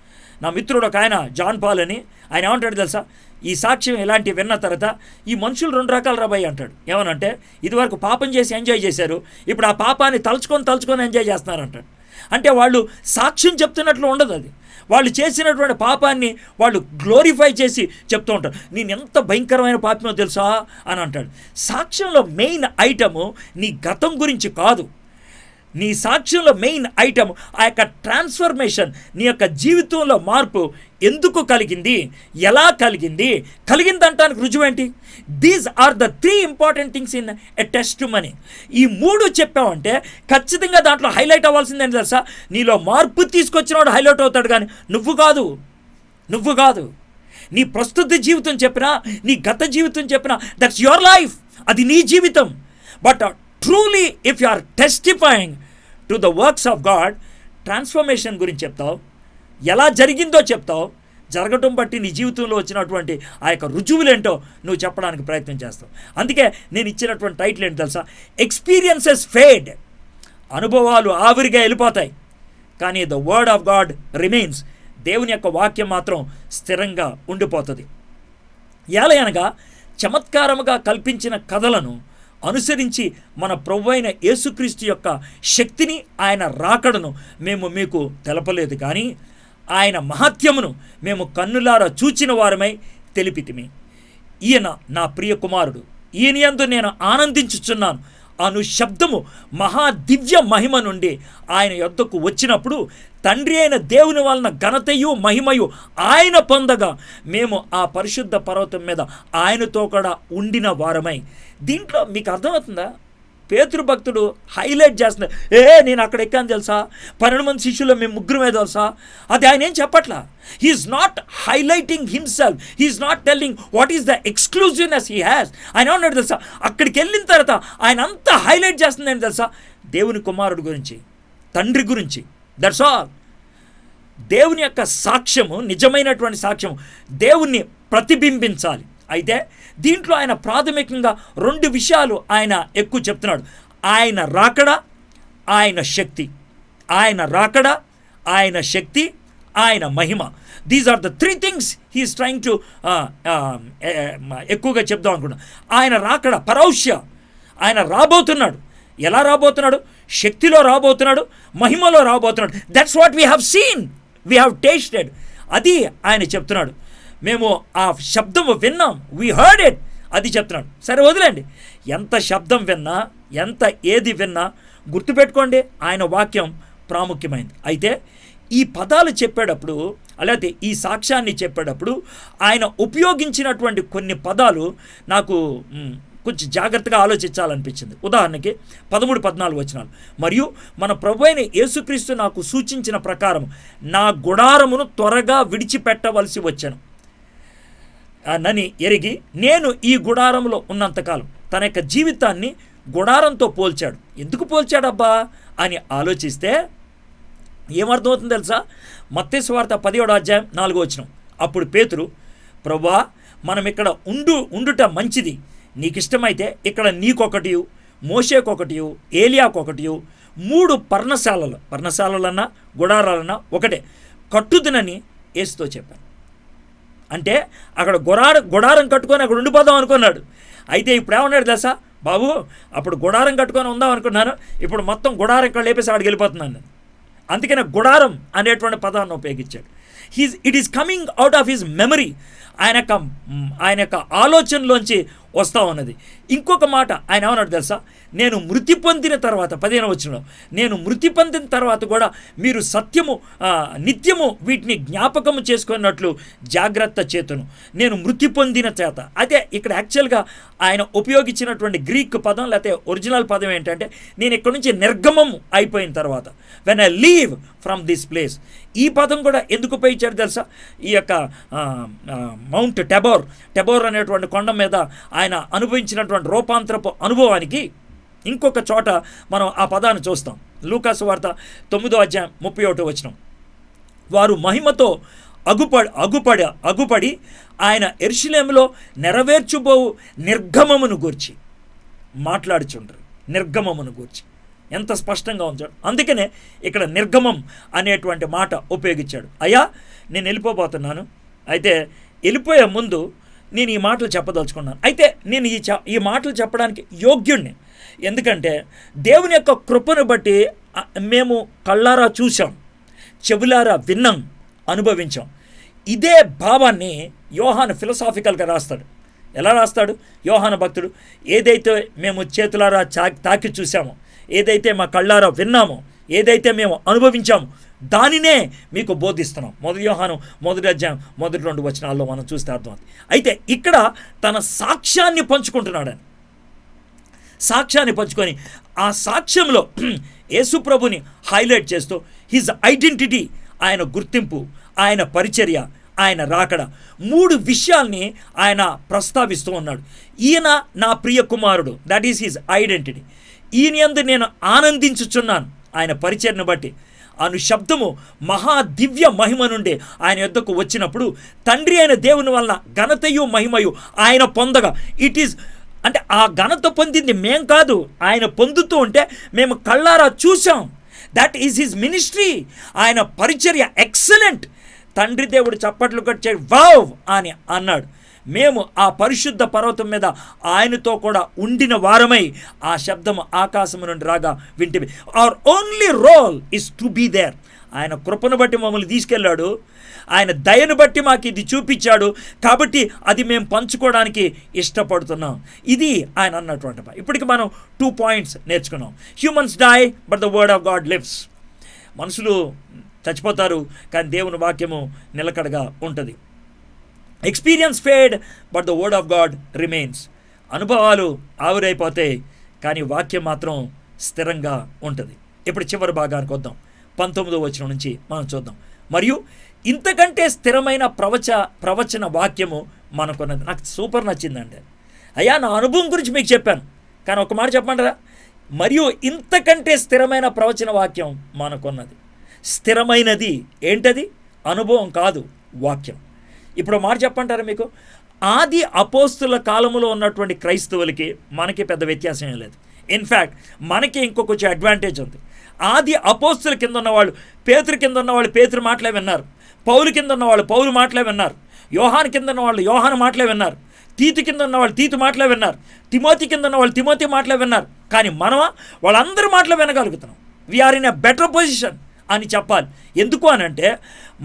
నా మిత్రుడు ఒక ఆయన జాన్ పాల్ అని, ఆయన ఏమంటాడు తెలుసా? ఈ సాక్ష్యం ఇలాంటివి విన్న తర్వాత ఈ మనుషులు 2 రకాల రాబాయి అంటాడు. ఏమనంటే ఇదివరకు పాపం చేసి ఎంజాయ్ చేశారు, ఇప్పుడు ఆ పాపాన్ని తలుచుకొని ఎంజాయ్ చేస్తున్నారు అంటాడు. అంటే వాళ్ళు సాక్ష్యం చెప్తున్నట్లు ఉండదు, అది వాళ్ళు చేసినటువంటి పాపాన్ని వాళ్ళు గ్లోరిఫై చేసి చెప్తూ ఉంటారు. నేను ఎంత భయంకరమైన పాపమో తెలుసా అని అంటాడు. సాక్ష్యంలో మెయిన్ ఐటము నీ గతం గురించి కాదు, నీ సాక్ష్యంలో మెయిన్ ఐటమ్ ఆ యొక్క ట్రాన్స్ఫర్మేషన్, నీ యొక్క జీవితంలో మార్పు ఎందుకు కలిగింది, ఎలా కలిగింది, కలిగిందంటానికి రుజువేంటి? These are the 3 important things in a testimony. ఈ 3 చెప్పావంటే ఖచ్చితంగా దాంట్లో హైలైట్ అవ్వాల్సిందేంటి తెలుసా? నీలో మార్పు తీసుకొచ్చినవాడు హైలైట్ అవుతాడు, కానీ నువ్వు కాదు. నీ ప్రస్తుత జీవితం చెప్పినా, నీ గత జీవితం చెప్పినా, దట్స్ యువర్ లైఫ్, అది నీ జీవితం. But truly if you are testifying to the works of God, transformation గురించి చెప్తావు, ఎలా జరిగిందో చెప్తావు, జరగటం బట్టి నీ జీవితంలో వచ్చినటువంటి ఆ యొక్క రుజువులేంటో నువ్వు చెప్పడానికి ప్రయత్నం చేస్తావు. అందుకే నేను ఇచ్చినటువంటి టైటిల్ ఏంటి తెలుసా? Experiences fade. అనుభవాలు ఆవిరిగా వెళ్ళిపోతాయి, కానీ the word of God remains. దేవుని యొక్క వాక్యం మాత్రం స్థిరంగా ఉండిపోతుంది. ఏలయనగా చమత్కారముగా కల్పించిన కథలను అనుసరించి మన ప్రభువైన యేసుక్రీస్తు యొక్క శక్తిని, ఆయన రాకడను మేము మీకు తెలపలేదు, కానీ ఆయన మహత్యమును మేము కన్నులారా చూచిన వారమై తెలిపితిమి. ఈయన నా ప్రియ కుమారుడు, ఈయన యందు నేను ఆనందించుచున్నాను అను శబ్దము మహాదివ్య మహిమ నుండి ఆయన యొద్దకు వచ్చినప్పుడు తండ్రి అయిన దేవుని వలన ఘనతయు మహిమయు ఆయన పొందగా మేము ఆ పరిశుద్ధ పర్వతం మీద ఆయనతో కూడా ఉండిన వారమై. దీంట్లో మీకు అర్థమవుతుందా? పేతురు భక్తుడు హైలైట్ చేస్తున్నాడు, నేను అక్కడ ఎక్కాను తెలుసా, 12 మంది శిష్యులు మేము 3 తెలుసా. అది ఆయన ఏం చెప్పట్లా. He's not highlighting himself, he's not telling what is the exclusiveness he has. ఆయన ఏమన్నాడు తెలుసా? అక్కడికి వెళ్ళిన తర్వాత ఆయన అంతా హైలైట్ చేస్తుంది ఏంటి తెలుసా? దేవుని కుమారుడు గురించి, తండ్రి గురించి. That's all. దేవుని యొక్క సాక్ష్యము, నిజమైనటువంటి సాక్ష్యము దేవుణ్ణి ప్రతిబింబించాలి. అయితే దీంట్లో ఆయన ప్రాథమికంగా 2 విషయాలు ఆయన ఎక్కువ చెప్తున్నాడు. ఆయన రాకడ, ఆయన శక్తి. ఆయన రాకడ, ఆయన శక్తి, ఆయన మహిమ. These are the 3 things he's trying to ఎక్కువగా చెప్దాం అనుకున్నాను. ఆయన రాకడ పరౌష్య, ఆయన రాబోతున్నాడు. ఎలా రాబోతున్నాడు? శక్తిలో రాబోతున్నాడు, మహిమలో రాబోతున్నాడు. That's what we have seen, we have tasted. అది ఆయన చెప్తున్నాడు. మేము ఆ శబ్దము విన్నాం, వీ హర్డ్ ఇట్, అది చెప్తున్నాడు. సరే వదిలేండి, ఎంత శబ్దం విన్నా, ఎంత ఏది విన్నా గుర్తుపెట్టుకోండి, ఆయన వాక్యం ప్రాముఖ్యమైనది. అయితే ఈ పదాలు చెప్పేటప్పుడు, అలాగే ఈ సాక్ష్యాన్ని చెప్పేటప్పుడు ఆయన ఉపయోగించినటువంటి కొన్ని పదాలు నాకు కొంచెం జాగ్రత్తగా ఆలోచించాలనిపించింది. ఉదాహరణకి 13-14 వచనాలు. మరియు మన ప్రభువైన యేసుక్రీస్తు నాకు సూచించిన ప్రకారం నా గుడారమును త్వరగా విడిచిపెట్టవలసి వచ్చాను నని ఎరిగి నేను ఈ గుడారంలో ఉన్నంతకాలం. తన యొక్క జీవితాన్ని గుడారంతో పోల్చాడు. ఎందుకు పోల్చాడబ్బా అని ఆలోచిస్తే ఏమర్థమవుతుంది తెలుసా? మత్తయి సువార్త 10వ అధ్యాయం 4వ వచనం. అప్పుడు పేతురు, ప్రభువా, మనం ఇక్కడ ఉండుట మంచిది. నీకు ఇష్టమైతే ఇక్కడ నీకొకటియు, మోషేకొకటియు, ఏలియాకొకటియు 3 పర్ణశాలలన్నా గుడారాలన్నా ఒకటే కట్టుదునని యేసుతో చెప్పాను. అంటే అక్కడ గుడారం కట్టుకొని అక్కడ ఉండిపోదాం అనుకున్నాడు. అయితే ఇప్పుడు ఏమన్నాడు తెలుసా? బాబు, అప్పుడు గుడారం కట్టుకొని ఉందాం అనుకున్నాను, ఇప్పుడు మొత్తం గుడారం ఇక్కడ లేపేసి ఆడికి వెళ్ళిపోతున్నాను. అందుకనే గుడారం అనేటువంటి పదాన్ని ఉపయోగించాడు. It is coming out of his memory. ఆయన యొక్క ఆలోచనలోంచి వస్తూ ఉన్నది. ఇంకొక మాట ఆయన ఏమన్నాడు తెలుసా? నేను మృతి పొందిన తర్వాత, 15వ వచనంలో, నేను మృతి పొందిన తర్వాత కూడా మీరు సత్యము నిత్యము వీటిని జ్ఞాపకము చేసుకున్నట్లు జాగ్రత్త చేతును, నేను మృతి పొందిన చేత. అదే ఇక్కడ యాక్చువల్గా ఆయన ఉపయోగించినటువంటి గ్రీక్ పదం లేకపోతే ఒరిజినల్ పదం ఏంటంటే, నేను ఇక్కడ నుంచి నిర్గమం అయిపోయిన తర్వాత, when I leave from this place. ఈ పదం కూడా ఎందుకు ఉపయోగించారు తెలుసా? ఈ యొక్క మౌంట్ టెబోర్ అనేటువంటి కొండ మీద ఆయన అనుభవించినటువంటి రూపాంతరపు అనుభవానికి ఇంకొక చోట మనం ఆ పదాన్ని చూస్తాం. లూకాసు వార్త 9వ అధ్యాయం 31వ వచనం. వారు మహిమతో అగుపడి ఆయన యెరూషలేములో నెరవేర్చుబోవు నిర్గమమును గూర్చి మాట్లాడుచుంటారు. నిర్గమమును గూర్చి ఎంత స్పష్టంగా ఉంచాడు. అందుకనే ఇక్కడ నిర్గమం అనేటువంటి మాట ఉపయోగించాడు. అయ్యా, నేను వెళ్ళిపోబోతున్నాను, అయితే వెళ్ళిపోయే ముందు నేను ఈ మాటలు చెప్పదలుచుకున్నాను. అయితే నేను ఈ మాటలు చెప్పడానికి యోగ్యుణ్ణి. ఎందుకంటే దేవుని యొక్క కృపను బట్టి మేము కళ్ళారా చూసాం, చెవులారా విన్నాం, అనుభవించాం. ఇదే భావాన్ని యోహాను ఫిలసాఫికల్గా రాస్తాడు. ఎలా రాస్తాడు యోహాను భక్తుడు? ఏదైతే మేము చేతులారా తాకి చూసామో, ఏదైతే మా కళ్ళారా విన్నామో, ఏదైతే మేము అనుభవించామో దానినే మీకు బోధిస్తున్నాం. 1 యోహాను 1:2 మనం చూస్తే అర్థమవుతుంది. అయితే ఇక్కడ తన సాక్ష్యాన్ని పంచుకుంటున్నాడని, సాక్ష్యాన్ని పంచుకొని ఆ సాక్ష్యంలో యేసుప్రభుని హైలైట్ చేస్తూ హిజ్ ఐడెంటిటీ, ఆయన గుర్తింపు, ఆయన పరిచర్య, ఆయన రాకడ, 3 విషయాల్ని ఆయన ప్రస్తావిస్తూ ఉన్నాడు. ఈయన నా ప్రియ కుమారుడు, దట్ ఈస్ హిజ్ ఐడెంటిటీ. ఈయన యందు నేను ఆనందించుచున్నాను, ఆయన పరిచర్ను బట్టి. అను శబ్దము మహా దివ్య మహిమ నుండి ఆయన యొద్దకు వచ్చినప్పుడు తండ్రి అయిన దేవుని వలన ఘనతయు మహిమయు ఆయన పొందగా, ఇట్ ఈస్ అంటే ఆ ఘనత పొందింది మేం కాదు, ఆయన పొందుతూ ఉంటే మేము కళ్ళారా చూసాం. That is his ministry. ఆయన పరిచర్య ఎక్సలెంట్. తండ్రి దేవుడు చప్పట్లు కొట్టే వావ్ అని అన్నాడు. మేము ఆ పరిశుద్ధ పర్వతం మీద ఆయనతో కూడా ఉండిన వారమై ఆ శబ్దము ఆకాశము నుండి రాగా వింటివి. Our only role is to be there. ఆయన కృపను బట్టి మమ్మల్ని తీసుకెళ్ళాడు, ఆయన దయను బట్టి మాకు ఇది చూపించాడు, కాబట్టి అది మేము పంచుకోవడానికి ఇష్టపడుతున్నాం. ఇది ఆయన అన్నటువంటి. ఇప్పటికి మనం 2 పాయింట్స్ నేర్చుకున్నాం. Humans die but the word of God lives. మనుషులు చచ్చిపోతారు కానీ దేవుని వాక్యము నిలకడగా ఉంటుంది. Experience fade but the word of God remains. అనుభవాలు ఆవిరైపోతాయి కానీ వాక్యం మాత్రం స్థిరంగా ఉంటుంది. ఇప్పుడు చివరి భాగానికి వద్దాం. 19వ వచనం నుంచి మనం చూద్దాం. మరియు ఇంతకంటే స్థిరమైన ప్రవచన వాక్యము మనకున్నది. నాకు సూపర్ నచ్చిందండి. అయ్యా, నా అనుభవం గురించి మీకు చెప్పాను కానీ ఒక మాట చెప్పమంటారా? మరియు ఇంతకంటే స్థిరమైన ప్రవచన వాక్యం మనకున్నది. స్థిరమైనది ఏంటది? అనుభవం కాదు, వాక్యం. ఇప్పుడు మాట చెప్పంటారా మీకు? ఆది అపోస్తుల కాలంలో ఉన్నటువంటి క్రైస్తవులకి మనకి పెద్ద వ్యత్యాసం ఏం లేదు. ఇన్ఫ్యాక్ట్ మనకి ఇంకొక అడ్వాంటేజ్ ఉంది. ఆది అపోస్తుల కింద ఉన్నవాళ్ళు, పేతురు కింద ఉన్నవాళ్ళు పేతురు మాటలే విన్నారు, పౌలు కింద ఉన్నవాళ్ళు పౌలు మాటలే విన్నారు, యోహాను కింద ఉన్నవాళ్ళు యోహాను మాటలే విన్నారు, తీతు కింద ఉన్నవాళ్ళు తీతు మాటలే విన్నారు, తిమోతి కింద ఉన్నవాళ్ళు తిమోతి మాటలే విన్నారు. కానీ మనమా వాళ్ళందరి మాటలు వినగలుగుతున్నాం. We're in a better position అని చెప్పాలి. ఎందుకు అనంటే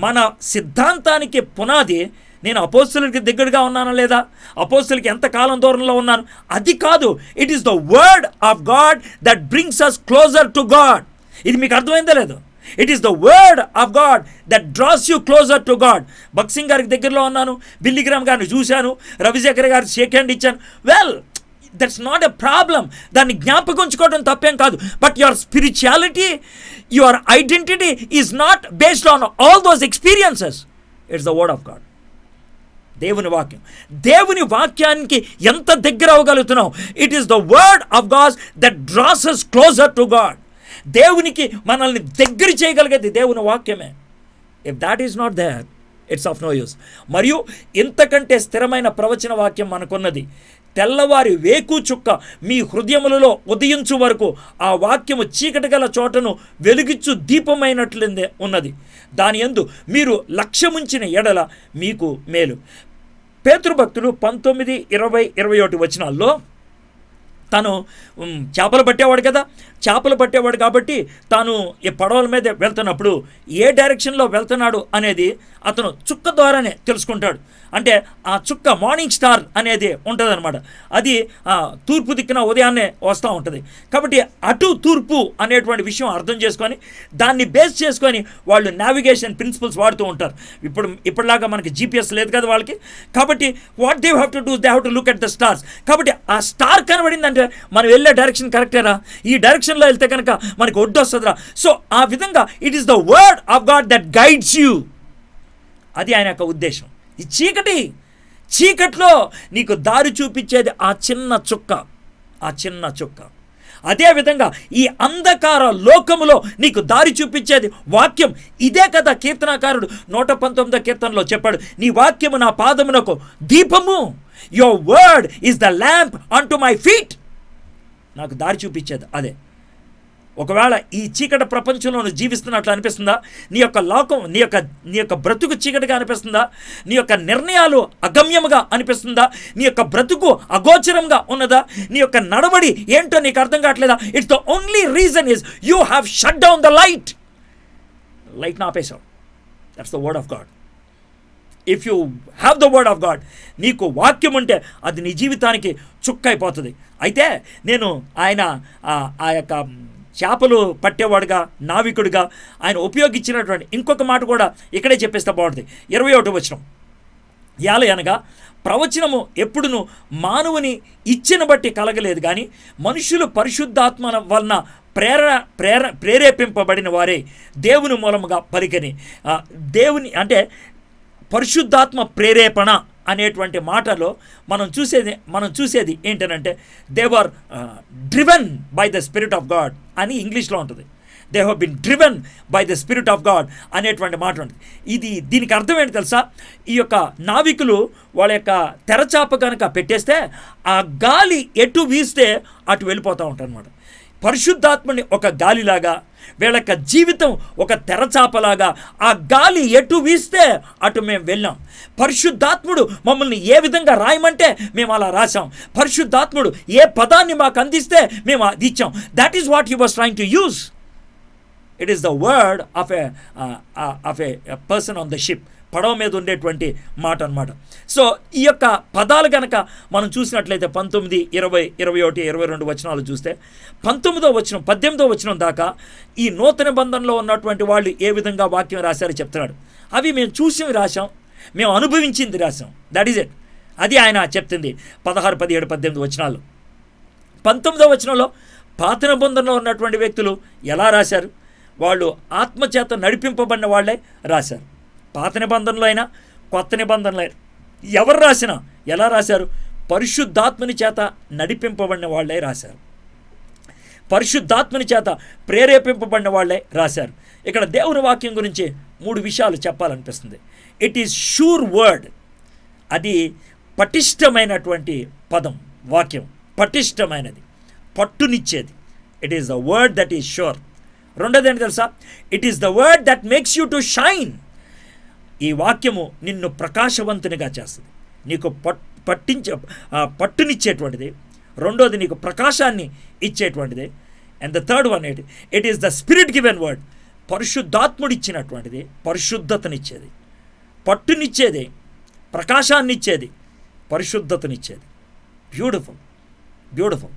మన సిద్ధాంతానికి పునాది నేను అపోస్తులకి దగ్గరగా ఉన్నానా లేదా, అపోస్తులకి ఎంతకాలం దూరంలో ఉన్నాను, అది కాదు. It is the word of God that brings us closure to God. ఇది మీకు అర్థమైందా లేదు? It is the word of God that dross you closer to God. భక్సింగ్ గారికి దగ్గరలో ఉన్నాను, బిల్లిగ్రామ్ గారిని చూశాను, రవిశేఖర్ గారికి షేక్ హ్యాండ్ ఇచ్చాను. Well, that's not a problem. దాన్ని జ్ఞాపకం ఉంచుకోవడం తప్పేం కాదు. But your spirituality, your identity is not based on all those experiences. It's the word of God. దేవుని వాక్యం. దేవుని వాక్యానికి ఎంత దగ్గర అవ్వగలుగుతున్నాం? It is the word of God that draws us closer to God. దేవునికి మనల్ని దగ్గర చేయగలిగేది దేవుని వాక్యమే. If that is not there, it's of no use. మరియు ఇంతకంటే స్థిరమైన ప్రవచన వాక్యం మనకున్నది. తెల్లవారి వేకు చుక్క మీ హృదయములలో ఉదయించు వరకు ఆ వాక్యము చీకటి గల చోటను వెలుగిచ్చు దీపమైనట్లుందే ఉన్నది. దాని యందు మీరు లక్ష్యముంచిన ఎడల మీకు మేలు. పేతురు భక్తుడు 19, 20, 21 వచనాల్లో తను చేపలు పట్టేవాడు కదా, చేపలు పట్టేవాడు కాబట్టి తాను ఈ పడవల మీద వెళ్తున్నప్పుడు ఏ డైరెక్షన్లో వెళ్తున్నాడు అనేది అతను చుక్క ద్వారానే తెలుసుకుంటాడు. అంటే ఆ చుక్క మార్నింగ్ స్టార్ అనేది ఉంటుంది అనమాట. అది తూర్పు దిక్కున ఉదయాన్నే వస్తూ ఉంటుంది. కాబట్టి అటు తూర్పు అనేటువంటి విషయం అర్థం చేసుకొని దాన్ని బేస్ చేసుకొని వాళ్ళు నావిగేషన్ ప్రిన్సిపల్స్ వాడుతూ ఉంటారు. ఇప్పటిలాగా మనకి GPS లేదు కదా వాళ్ళకి. కాబట్టి what they have to do, they have to look at the stars. కాబట్టి ఆ స్టార్ కనబడిందంటే మనం వెళ్ళే డైరెక్షన్ కరెక్టేరా, ఈ డైరెక్షన్లో వెళ్తే కనుక మనకి ఒడ్డు వస్తుందిరా. సో ఆ విధంగా it is the word of God that guides you. అది ఆయన యొక్క ఉద్దేశం. ఈ చీకట్లో నీకు దారి చూపించేది ఆ చిన్న చుక్క. అదేవిధంగా ఈ అంధకార లోకములో నీకు దారి చూపించేది వాక్యం. ఇదే కదా కీర్తనాకారుడు 119వ కీర్తనలో చెప్పాడు, నీ వాక్యము నా పాదమునకు దీపము. Your word is the lamp an to my feet. నాకు దారి చూపించేది అదే. ఒకవేళ ఈ చీకటి ప్రపంచంలో నువ్వు జీవిస్తున్నట్లు అనిపిస్తుందా? నీ యొక్క లోకం, నీ యొక్క బ్రతుకు చీకటిగా అనిపిస్తుందా? నీ యొక్క నిర్ణయాలు అగమ్యముగా అనిపిస్తుందా? నీ యొక్క బ్రతుకు అగోచరంగా ఉన్నదా? నీ యొక్క నడవడి ఏంటో నీకు అర్థం కావట్లేదా? It's the only reason is you have shut down the లైట్ని ఆపేశావు. That's the word of God. If you have the word of God, నీకు వాక్యం ఉంటే అది నీ జీవితానికి చుక్క అయిపోతుంది. అయితే నేను ఆయన ఆ యొక్క చేపలు పట్టేవాడుగా, నావికుడిగా ఆయన ఉపయోగించినటువంటి ఇంకొక మాట కూడా ఇక్కడే చెప్పేస్తే బాగుంటుంది. 21వ వచనం, అనగా ప్రవచనము ఎప్పుడును మానవుని ఇచ్చను బట్టి కలగలేదు, కానీ మనుషులు పరిశుద్ధాత్మ వలన ప్రేరేపింపబడిన వారే దేవుని మూలముగా పలికని. దేవుని అంటే పరిశుద్ధాత్మ ప్రేరేపణ అనేటువంటి మాటలో మనం చూసేది ఏంటనంటే they are driven by the spirit of God అని ఇంగ్లీష్లో ఉంటుంది. They have been driven by the spirit of God అనేటువంటి మాట ఉంటుంది. దీనికి అర్థం ఏంటి తెలుసా? ఈ యొక్క నావికులు వాళ్ళ యొక్క తెరచాప కనుక పెట్టేస్తే ఆ గాలి ఎటు వీస్తే అటు వెళ్ళిపోతూ ఉంటారు అనమాట. పరిశుద్ధాత్మని ఒక గాలిలాగా, వీళ్ళ యొక్క జీవితం ఒక తెరచాపలాగా, ఆ గాలి ఎటు వీస్తే అటు మేము వెళ్ళాం. పరిశుద్ధాత్ముడు మమ్మల్ని ఏ విధంగా రాయమంటే మేము అలా రాసాం. పరిశుద్ధాత్ముడు ఏ పదాన్ని మాకు అందిస్తే మేము అది ఇచ్చాం. That is what he was trying to use. It is the word of A person on the ship. పడవ మీద ఉండేటువంటి మాట అనమాట. సో ఈ యొక్క పదాలు కనుక మనం చూసినట్లయితే 19, 20, 21, 22 వచనాలు చూస్తే 19వ వచనం 18వ వచనం దాకా ఈ నూతన బంధంలో ఉన్నటువంటి వాళ్ళు ఏ విధంగా వాక్యం రాశారో చెప్తున్నాడు. అవి మేము చూసినవి రాశాం, మేము అనుభవించింది రాశాం. That is it. అది ఆయన చెప్తుంది 16, 17, 18 వచనాలు. 19వ వచనంలో పాత నిబంధనలో ఉన్నటువంటి వ్యక్తులు ఎలా రాశారు? వాళ్ళు ఆత్మచేత నడిపింపబడిన వాళ్ళే రాశారు. పాత నిబంధనలో అయినా కొత్త నిబంధనలో అయినా ఎవరు రాసినా ఎలా రాశారు? పరిశుద్ధాత్మని చేత నడిపింపబడిన వాళ్ళే రాశారు. పరిశుద్ధాత్మని చేత ప్రేరేపింపబడిన వాళ్ళే రాశారు. ఇక్కడ దేవుని వాక్యం గురించి 3 విషయాలు చెప్పాలనిపిస్తుంది. It is sure word. అది పటిష్టమైనటువంటి పదం, వాక్యం పటిష్టమైనది, పట్టునిచ్చేది. It is the word that is sure. రెండోది ఏంటి తెలుసా? It is the word that makes you to shine. ఈ వాక్యము నిన్ను ప్రకాశవంతునిగా చేస్తుంది, నీకు పట్టునిచ్చేటువంటిది. రెండోది నీకు ప్రకాశాన్ని ఇచ్చేటువంటిది. And the third one it is the spirit given word. పరిశుద్ధాత్ముడిచ్చినటువంటిది, పరిశుద్ధతనిచ్చేది, పట్టునిచ్చేది, ప్రకాశాన్నిచ్చేది, పరిశుద్ధతనిచ్చేది. Beautiful, beautiful.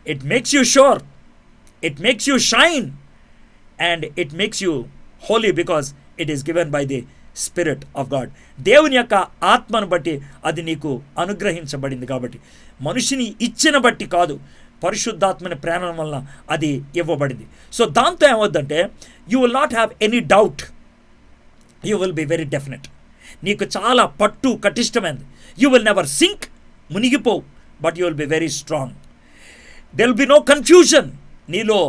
It makes you sure, it makes you shine, and it makes you holy because it is given by the spirit of God. దేవుని యొక్క ఆత్మను బట్టి అది నీకు అనుగ్రహించబడింది. కాబట్టి మనిషిని ఇచ్చిన బట్టి కాదు, పరిశుద్ధాత్మని ప్రేరణ వలన అది ఇవ్వబడింది. సో దాంతో ఏమవుద్దంటే you will not have any doubt, you will be very definite. నీకు చాలా పట్టు కటిష్టమైనది. యూ విల్ నెవర్ సింక్, మునిగిపోవు, but you will be very strong. There will be no confusion. నీలో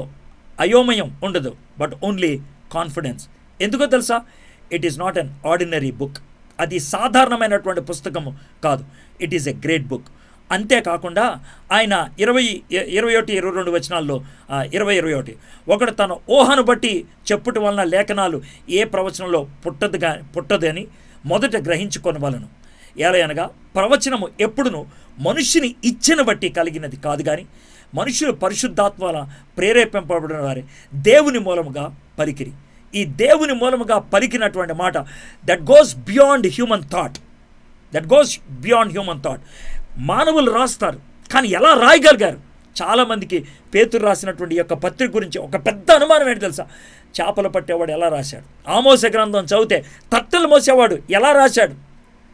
అయోమయం ఉండదు, బట్ ఓన్లీ కాన్ఫిడెన్స్. ఎందుకో తెలుసా? It is not an ordinary book. అది సాధారణమైనటువంటి పుస్తకము కాదు. It is a great book. అంతేకాకుండా ఆయన 21, 22 వచనాల్లో 20, 21 ఒకడు తన ఊహను బట్టి చెప్పుట వలన లేఖనాలు ఏ ప్రవచనంలో పుట్టదు అని మొదట గ్రహించుకొనవలను. ఎలాగనగా ప్రవచనము ఎప్పుడును మనుష్యుని ఇచ్చను బట్టి కలిగినది కాదు, కానీ మనుషులు పరిశుద్ధాత్మ ప్రేరేపింపబడిన వారే దేవుని మూలముగా పలికిరి. ఈ దేవుని మూలముగా పలికినటువంటి మాట that goes beyond human thought. మానవులు రాస్తారు, కానీ ఎలా రాయగలిగారు? చాలామందికి పేతురు రాసినటువంటి యొక్క పత్రిక గురించి ఒక పెద్ద అనుమానం ఏంటి తెలుసా? చేపలు పట్టేవాడు ఎలా రాశాడు? ఆమోస గ్రంథం చదివితే తట్టలు మోసేవాడు ఎలా రాశాడు?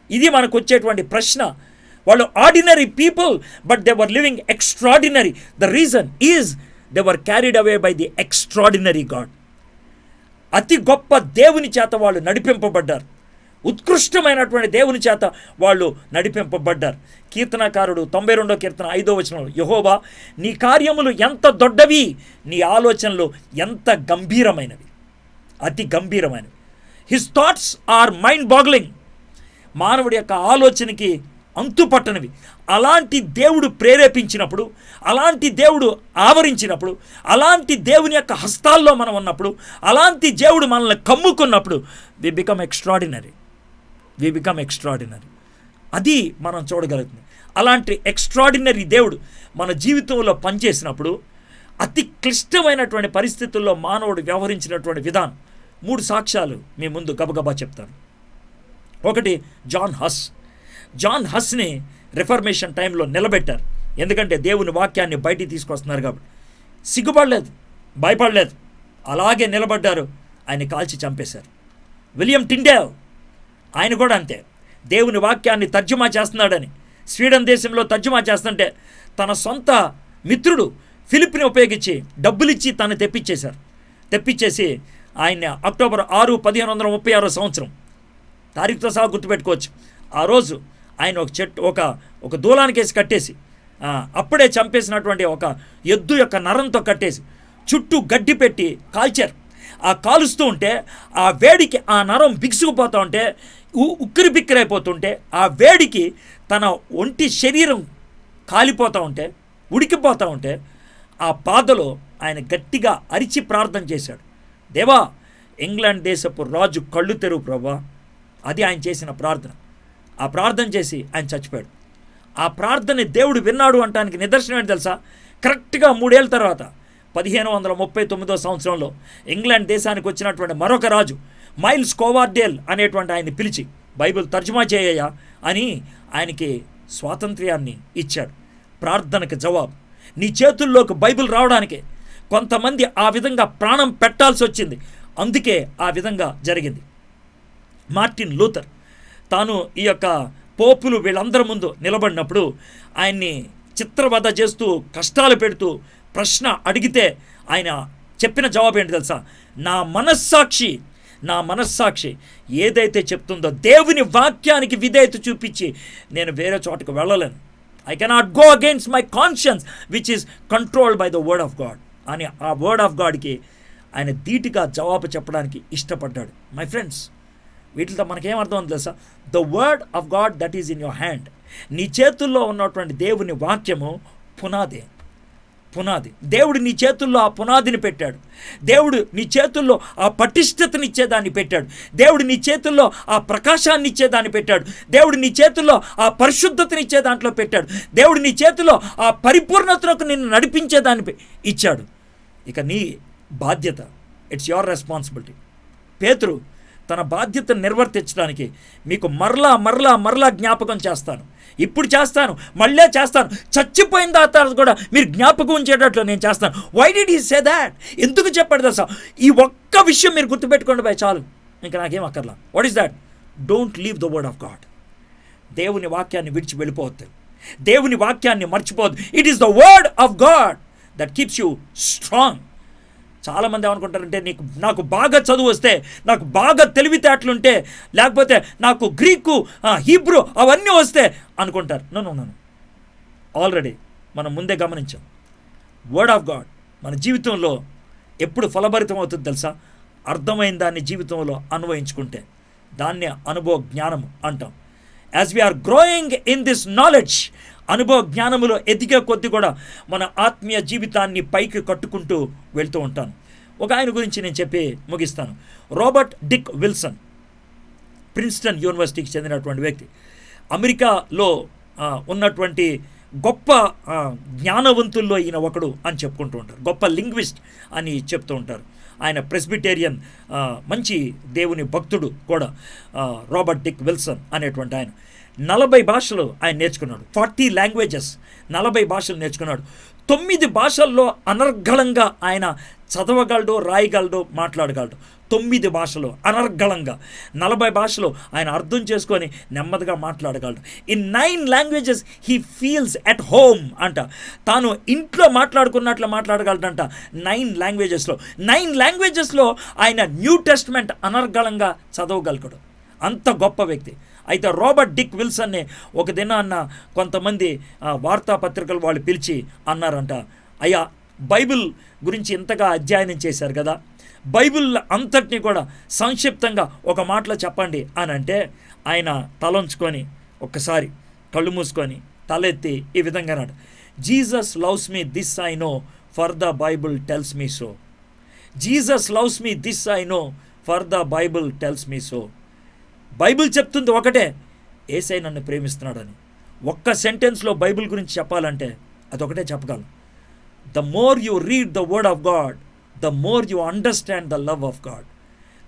ఇది మనకు వచ్చేటువంటి ప్రశ్న. వాళ్ళు ordinary people, but they were living extraordinary. The reason is they were carried away by the extraordinary God. అతి గొప్ప దేవుని చేత వాళ్ళు నడిపింపబడ్డారు. ఉత్కృష్టమైనటువంటి దేవుని చేత వాళ్ళు నడిపింపబడ్డారు. కీర్తనకారుడు 92వ కీర్తన 5వ వచనంలో, యెహోవా నీ కార్యములు ఎంత దొడ్డవి, నీ ఆలోచనలు ఎంత గంభీరమైనవి, అతి గంభీరమైనవి. His thoughts are mind boggling. మానవుడి యొక్క ఆలోచనకి అంతుపట్టనివి. అలాంటి దేవుడు ప్రేరేపించినప్పుడు, అలాంటి దేవుడు ఆవరించినప్పుడు, అలాంటి దేవుని యొక్క హస్తాల్లో మనం ఉన్నప్పుడు, అలాంటి దేవుడు మనల్ని కమ్ముకున్నప్పుడు వి బికమ్ ఎక్స్ట్రాడినరీ. అది మనం చూడగలుగుతుంది. అలాంటి ఎక్స్ట్రాడినరీ దేవుడు మన జీవితంలో పనిచేసినప్పుడు అతి క్లిష్టమైనటువంటి పరిస్థితుల్లో మానవుడు వ్యవహరించినటువంటి విధానం 3 సాక్ష్యాలు మీ ముందు గబగబా చెప్తాను. ఒకటి జాన్ హస్ని రిఫర్మేషన్ టైంలో నిలబెట్టారు. ఎందుకంటే దేవుని వాక్యాన్ని బయటికి తీసుకొస్తున్నారు కాబట్టి. సిగ్గుపడలేదు. భయపడలేదు, అలాగే నిలబడ్డారు. ఆయన కాల్చి చంపేశారు. విలియం టిండేల్ ఆయన కూడా అంతే. దేవుని వాక్యాన్ని తర్జుమా చేస్తున్నాడని స్వీడన్ దేశంలో తర్జుమా చేస్తుంటే తన సొంత మిత్రుడు ఫిలిప్ని ఉపయోగించి డబ్బులిచ్చి తను తెప్పించేసి ఆయన అక్టోబర్ 6, 1536 సంవత్సరం తారీఖుతో సహా గుర్తుపెట్టుకోవచ్చు. ఆ రోజు ఆయన ఒక చెట్టు ఒక దూలానికేసి కట్టేసి అప్పుడే చంపేసినటువంటి ఒక ఎద్దు యొక్క నరంతో కట్టేసి చుట్టూ గడ్డి పెట్టి కాల్చారు. ఆ కాలుస్తూ ఉంటే ఆ వేడికి ఆ నరం బిగుసుకుపోతూ ఉంటే, ఉక్కిరి బిక్కిరైపోతుంటే, ఆ వేడికి తన ఒంటి శరీరం కాలిపోతూ ఉంటే, ఉడికిపోతూ ఉంటే, ఆ బాధలో ఆయన గట్టిగా అరిచి ప్రార్థన చేశాడు. దేవా, ఇంగ్లాండ్ దేశపు రాజు కళ్ళు తెరువు ప్రభా. అది ఆయన చేసిన ప్రార్థన. ఆ ప్రార్థన చేసి ఆయన చచ్చిపోయాడు. ఆ ప్రార్థన దేవుడు విన్నాడు అంటానికి నిదర్శనం ఏంటి తెలుసా? కరెక్ట్గా 3 ఏళ్ళ తర్వాత 1539 సంవత్సరంలో ఇంగ్లాండ్ దేశానికి వచ్చినటువంటి మరొక రాజు మైల్స్ కోవార్డేల్ అనేటువంటి ఆయన్ని పిలిచి బైబిల్ తర్జుమా చేయయ్యా అని ఆయనకి స్వాతంత్ర్యాన్ని ఇచ్చాడు. ప్రార్థనకి జవాబు. నీ చేతుల్లోకి బైబిల్ రావడానికి కొంతమంది ఆ విధంగా ప్రాణం పెట్టాల్సి వచ్చింది. అందుకే ఆ విధంగా జరిగింది. మార్టిన్ లూథర్ తాను ఈ యొక్క పోపులు వీళ్ళందరి ముందు నిలబడినప్పుడు ఆయన్ని చిత్రవధ చేస్తూ కష్టాలు పెడుతూ ప్రశ్న అడిగితే ఆయన చెప్పిన జవాబు ఏంటి తెలుసా? నా మనస్సాక్షి ఏదైతే చెప్తుందో దేవుని వాక్యానికి విధేయత చూపించి నేను వేరే చోటకు వెళ్ళలేను. I cannot go against my conscience which is controlled by the word of God అని ఆ వర్డ్ ఆఫ్ గాడ్కి ఆయన ధీటుగా జవాబు చెప్పడానికి ఇష్టపడ్డాడు. మై ఫ్రెండ్స్, వీటితో మనకేమర్థం తెలుసా? The word of God that is in your hand. నీ చేతుల్లో ఉన్నటువంటి దేవుని వాక్యము పునాది. దేవుడు నీ చేతుల్లో ఆ పునాదిని పెట్టాడు. దేవుడు నీ చేతుల్లో ఆ పటిష్టతనిచ్చేదాన్ని పెట్టాడు. దేవుడు నీ చేతుల్లో ఆ ప్రకాశాన్ని ఇచ్చేదాన్ని పెట్టాడు. దేవుడు నీ చేతుల్లో ఆ పరిశుద్ధతనిచ్చే దాంట్లో పెట్టాడు. దేవుడు నీ చేతుల్లో ఆ పరిపూర్ణతకు నిన్ను నడిపించేదాన్ని ఇచ్చాడు. ఇక నీ బాధ్యత, ఇట్స్ యువర్ రెస్పాన్సిబిలిటీ. పేతురు తన బాధ్యతను నిర్వర్తించడానికి మీకు మరలా జ్ఞాపకం చేస్తాను, ఇప్పుడు చేస్తాను, మళ్ళీ చేస్తాను, చచ్చిపోయిన తర్వాత కూడా మీరు జ్ఞాపకం ఉంచేటట్లు నేను చేస్తాను. Why did he say that? ఎందుకు చెప్పాడు తెలుసా? ఈ ఒక్క విషయం మీరు గుర్తుపెట్టుకోండి బాయ్, చాలు, ఇంకా నాకేం అక్కర్లా. What is that? Don't leave the word of God. దేవుని వాక్యాన్ని విడిచి వెళ్ళిపోవద్దు. దేవుని వాక్యాన్ని మర్చిపోవద్దు. It is the word of God that keeps you strong. చాలామంది ఏమనుకుంటారంటే నాకు బాగా చదువు వస్తే, నాకు బాగా తెలివితేటలుంటే, లేకపోతే నాకు గ్రీకు హీబ్రూ అవన్నీ వస్తే అనుకుంటారు. నో. ఆల్రెడీ మనం ముందే గమనించాం, వర్డ్ ఆఫ్ గాడ్ మన జీవితంలో ఎప్పుడు ఫలభరితం అవుతుంది తెలుసా? అర్థమైన దాన్ని జీవితంలో అన్వయించుకుంటే దాన్ని అనుభవ జ్ఞానం అంటాం. As we are growing in this knowledge, అనుభవ జ్ఞానములో ఎదిగే కొద్ది కూడా మన ఆత్మీయ జీవితాన్ని పైకి కట్టుకుంటూ వెళ్తూ ఉంటాను. ఒక ఆయన గురించి నేను చెప్పి ముగిస్తాను. రాబర్ట్ డిక్ విల్సన్, ప్రిన్స్టన్ యూనివర్సిటీకి చెందినటువంటి వ్యక్తి. అమెరికాలో ఉన్నటువంటి గొప్ప జ్ఞానవంతుల్లో ఈయన ఒకడు అని చెప్పుకుంటూ ఉంటారు. గొప్ప లింగ్విస్ట్ అని చెప్తూ ఉంటారు. ఆయన ప్రెస్బిటేరియన్, మంచి దేవుని భక్తుడు కూడా రాబర్ట్ డిక్ విల్సన్ అనేటువంటి ఆయన. 40 భాషలు ఆయన నేర్చుకున్నాడు. 40 లాంగ్వేజెస్, 40 భాషలు నేర్చుకున్నాడు. 9 భాషల్లో అనర్గళంగా ఆయన చదవగలడు, రాయగలడు, మాట్లాడగలడు. 9 భాషలు అనర్గళంగా, 40 భాషలు ఆయన అర్థం చేసుకొని నెమ్మదిగా మాట్లాడగలడు. In 9 languages he feels at home అంట. తాను ఇంట్లో మాట్లాడుకున్నట్లు మాట్లాడగలడంట 9 లాంగ్వేజెస్లో. 9 లాంగ్వేజెస్లో ఆయన న్యూ టెస్ట్మెంట్ అనర్గళంగా చదవగలడు. అంత గొప్ప వ్యక్తి. అయితే రాబర్ట్ డిక్ విల్సన్ని ఒక దినాన్న కొంతమంది వార్తాపత్రికలు వాళ్ళు పిలిచి అన్నారంట, అయ్యా, బైబిల్ గురించి ఇంతగా అధ్యయనం చేశారు కదా, బైబిల్ అంతటినీ కూడా సంక్షిప్తంగా ఒక మాటలో చెప్పండి అని అంటే ఆయన తలంచుకొని ఒక్కసారి కళ్ళు మూసుకొని తలెత్తి ఈ విధంగా అన్నాడు, Jesus loves me this I know for the Bible tells me so. Jesus loves me this I know for the Bible tells me so. Bible చెప్తుంది ఒకటే, యేసయ్య నన్ను ప్రేమిస్తున్నాడని. ఒక్క సెంటెన్స్లో బైబిల్ గురించి చెప్పాలంటే అదొకటే చెప్పగలను. The more you read the word of God, the more you understand the love of God.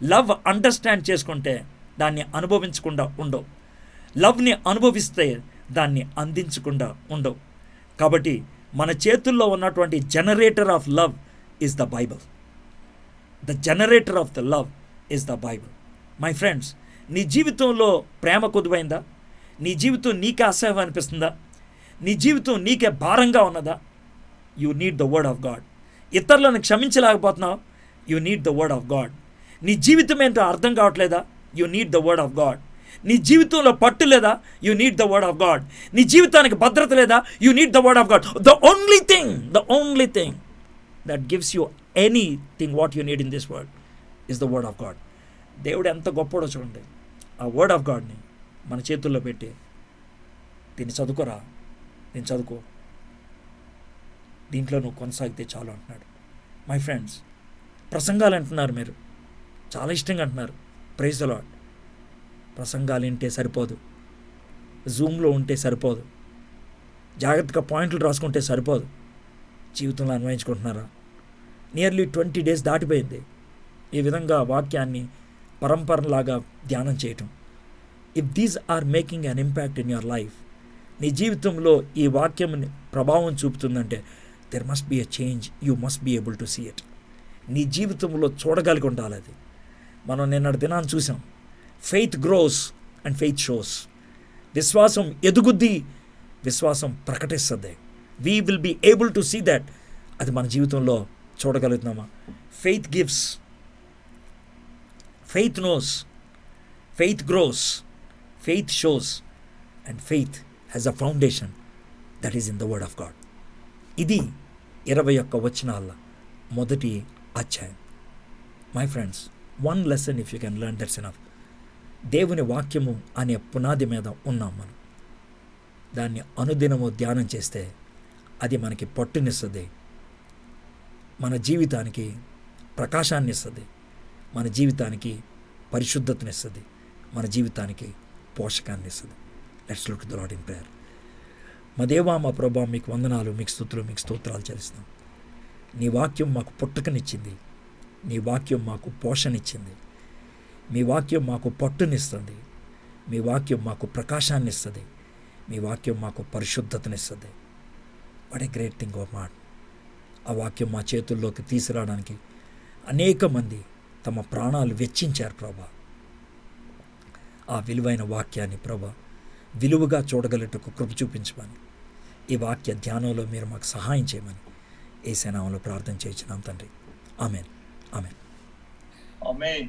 Love understand చేసుకుంటే దాన్ని అనుభవించకుండా ఉండవు. లవ్ని అనుభవిస్తే దాన్ని అందించకుండా ఉండవు. కాబట్టి మన చేతుల్లో ఉన్నటువంటి generator of love is the Bible. The generator of the love is the Bible. My friends, నీ జీవితంలో ప్రేమ కొద్దువైందా? నీ జీవితం నీకే అసహ్యం అనిపిస్తుందా? నీ జీవితం నీకే భారంగా ఉన్నదా? You need the word of God. ఇతరులను క్షమించలేకపోతున్నావు, you need the word of God. నీ జీవితం ఏంటో అర్థం కావట్లేదా? You need the word of God. నీ జీవితంలో పట్టు లేదా? You need the word of God. నీ జీవితానికి భద్రత లేదా? You need the word of God. The only thing that gives you anything what you need in this world is the word of God. దేవుడు ఎంత గొప్పడో చూడండి. ఆ వర్డ్ ఆఫ్ గాడ్ని మన చేతుల్లో పెట్టి దీన్ని చదువుకోరా, దీన్ని చదువుకో, దీంట్లో నువ్వు కొనసాగితే చాలు అంటున్నాడు. మై ఫ్రెండ్స్, ప్రసంగాలు అంటున్నారు, మీరు చాలా ఇష్టంగా అంటున్నారు. Praise the Lord. ప్రసంగాలు వింటే సరిపోదు, జూమ్లో ఉంటే సరిపోదు, జాగ్రత్తగా పాయింట్లు రాసుకుంటే సరిపోదు. జీవితంలో అన్వయించుకుంటున్నారా? నియర్లీ 20 days దాటిపోయింది ఈ విధంగా వాక్యాన్ని పరంపరలాగా ధ్యానం చేయటం. If these are making an impact in your life, నీ జీవితంలో ఈ వాక్యం ప్రభావం చూపుతుందంటే there must be a change. You must be able to see it. నీ జీవితంలో చూడగలిగి ఉండాలి అది. మనం నిన్నటి దినాన్ని చూసాం. Faith grows and faith shows. విశ్వాసం ఎదుగుద్ది, విశ్వాసం ప్రకటిస్తుంది. We will be able to see that. అది మన జీవితంలో చూడగలుగుతున్నామా? Faith gives, faith knows, faith grows, faith shows, and faith has a foundation that is in the word of God. ఇది 21 వచనాల మొదటి అధ్యాయం. My friends, one lesson if you can learn, that's enough. దేవుని వాక్యము అనే పునాది మీద ఉన్నాం మనం. దాన్ని అనుదినము ధ్యానం చేస్తే అది మనకి పట్టునిస్తుంది, మన జీవితానికి ప్రకాశాన్ని ఇస్తుంది, మన జీవితానికి పరిశుద్ధతనిస్తుంది, మన జీవితానికి పోషకాన్ని ఇస్తుంది. Let's look to the lord in prayer. మా దేవా, మా ప్రభా, మీకు వందనాలు, మీకు స్తుతులు, మీకు స్తోత్రాలు చెల్లిస్తున్నాం. నీ వాక్యం మాకు పుట్టుకనిచ్చింది, నీ వాక్యం మాకు పోషణిచ్చింది, మీ వాక్యం మాకు పట్టునిస్తుంది, మీ వాక్యం మాకు ప్రకాశాన్ని ఇస్తుంది, మీ వాక్యం మాకు పరిశుద్ధతనిస్తుంది. What a great thing of మాట్. ఆ వాక్యం మా చేతుల్లోకి తీసుకురావడానికి అనేక మంది తమ ప్రాణాలు వెచ్చించారు ప్రభా. ఆ విలువైన వాక్యాన్ని ప్రభా విలువగా చూడగలటకు కృప చూపించమని, ఈ వాక్య ధ్యానంలో మీరు మాకు సహాయం చేయమని యేసు నామములో ప్రార్థన చేయించున్నాం తండ్రి. ఆమేన్. ఆమేన్. ఆమేన్.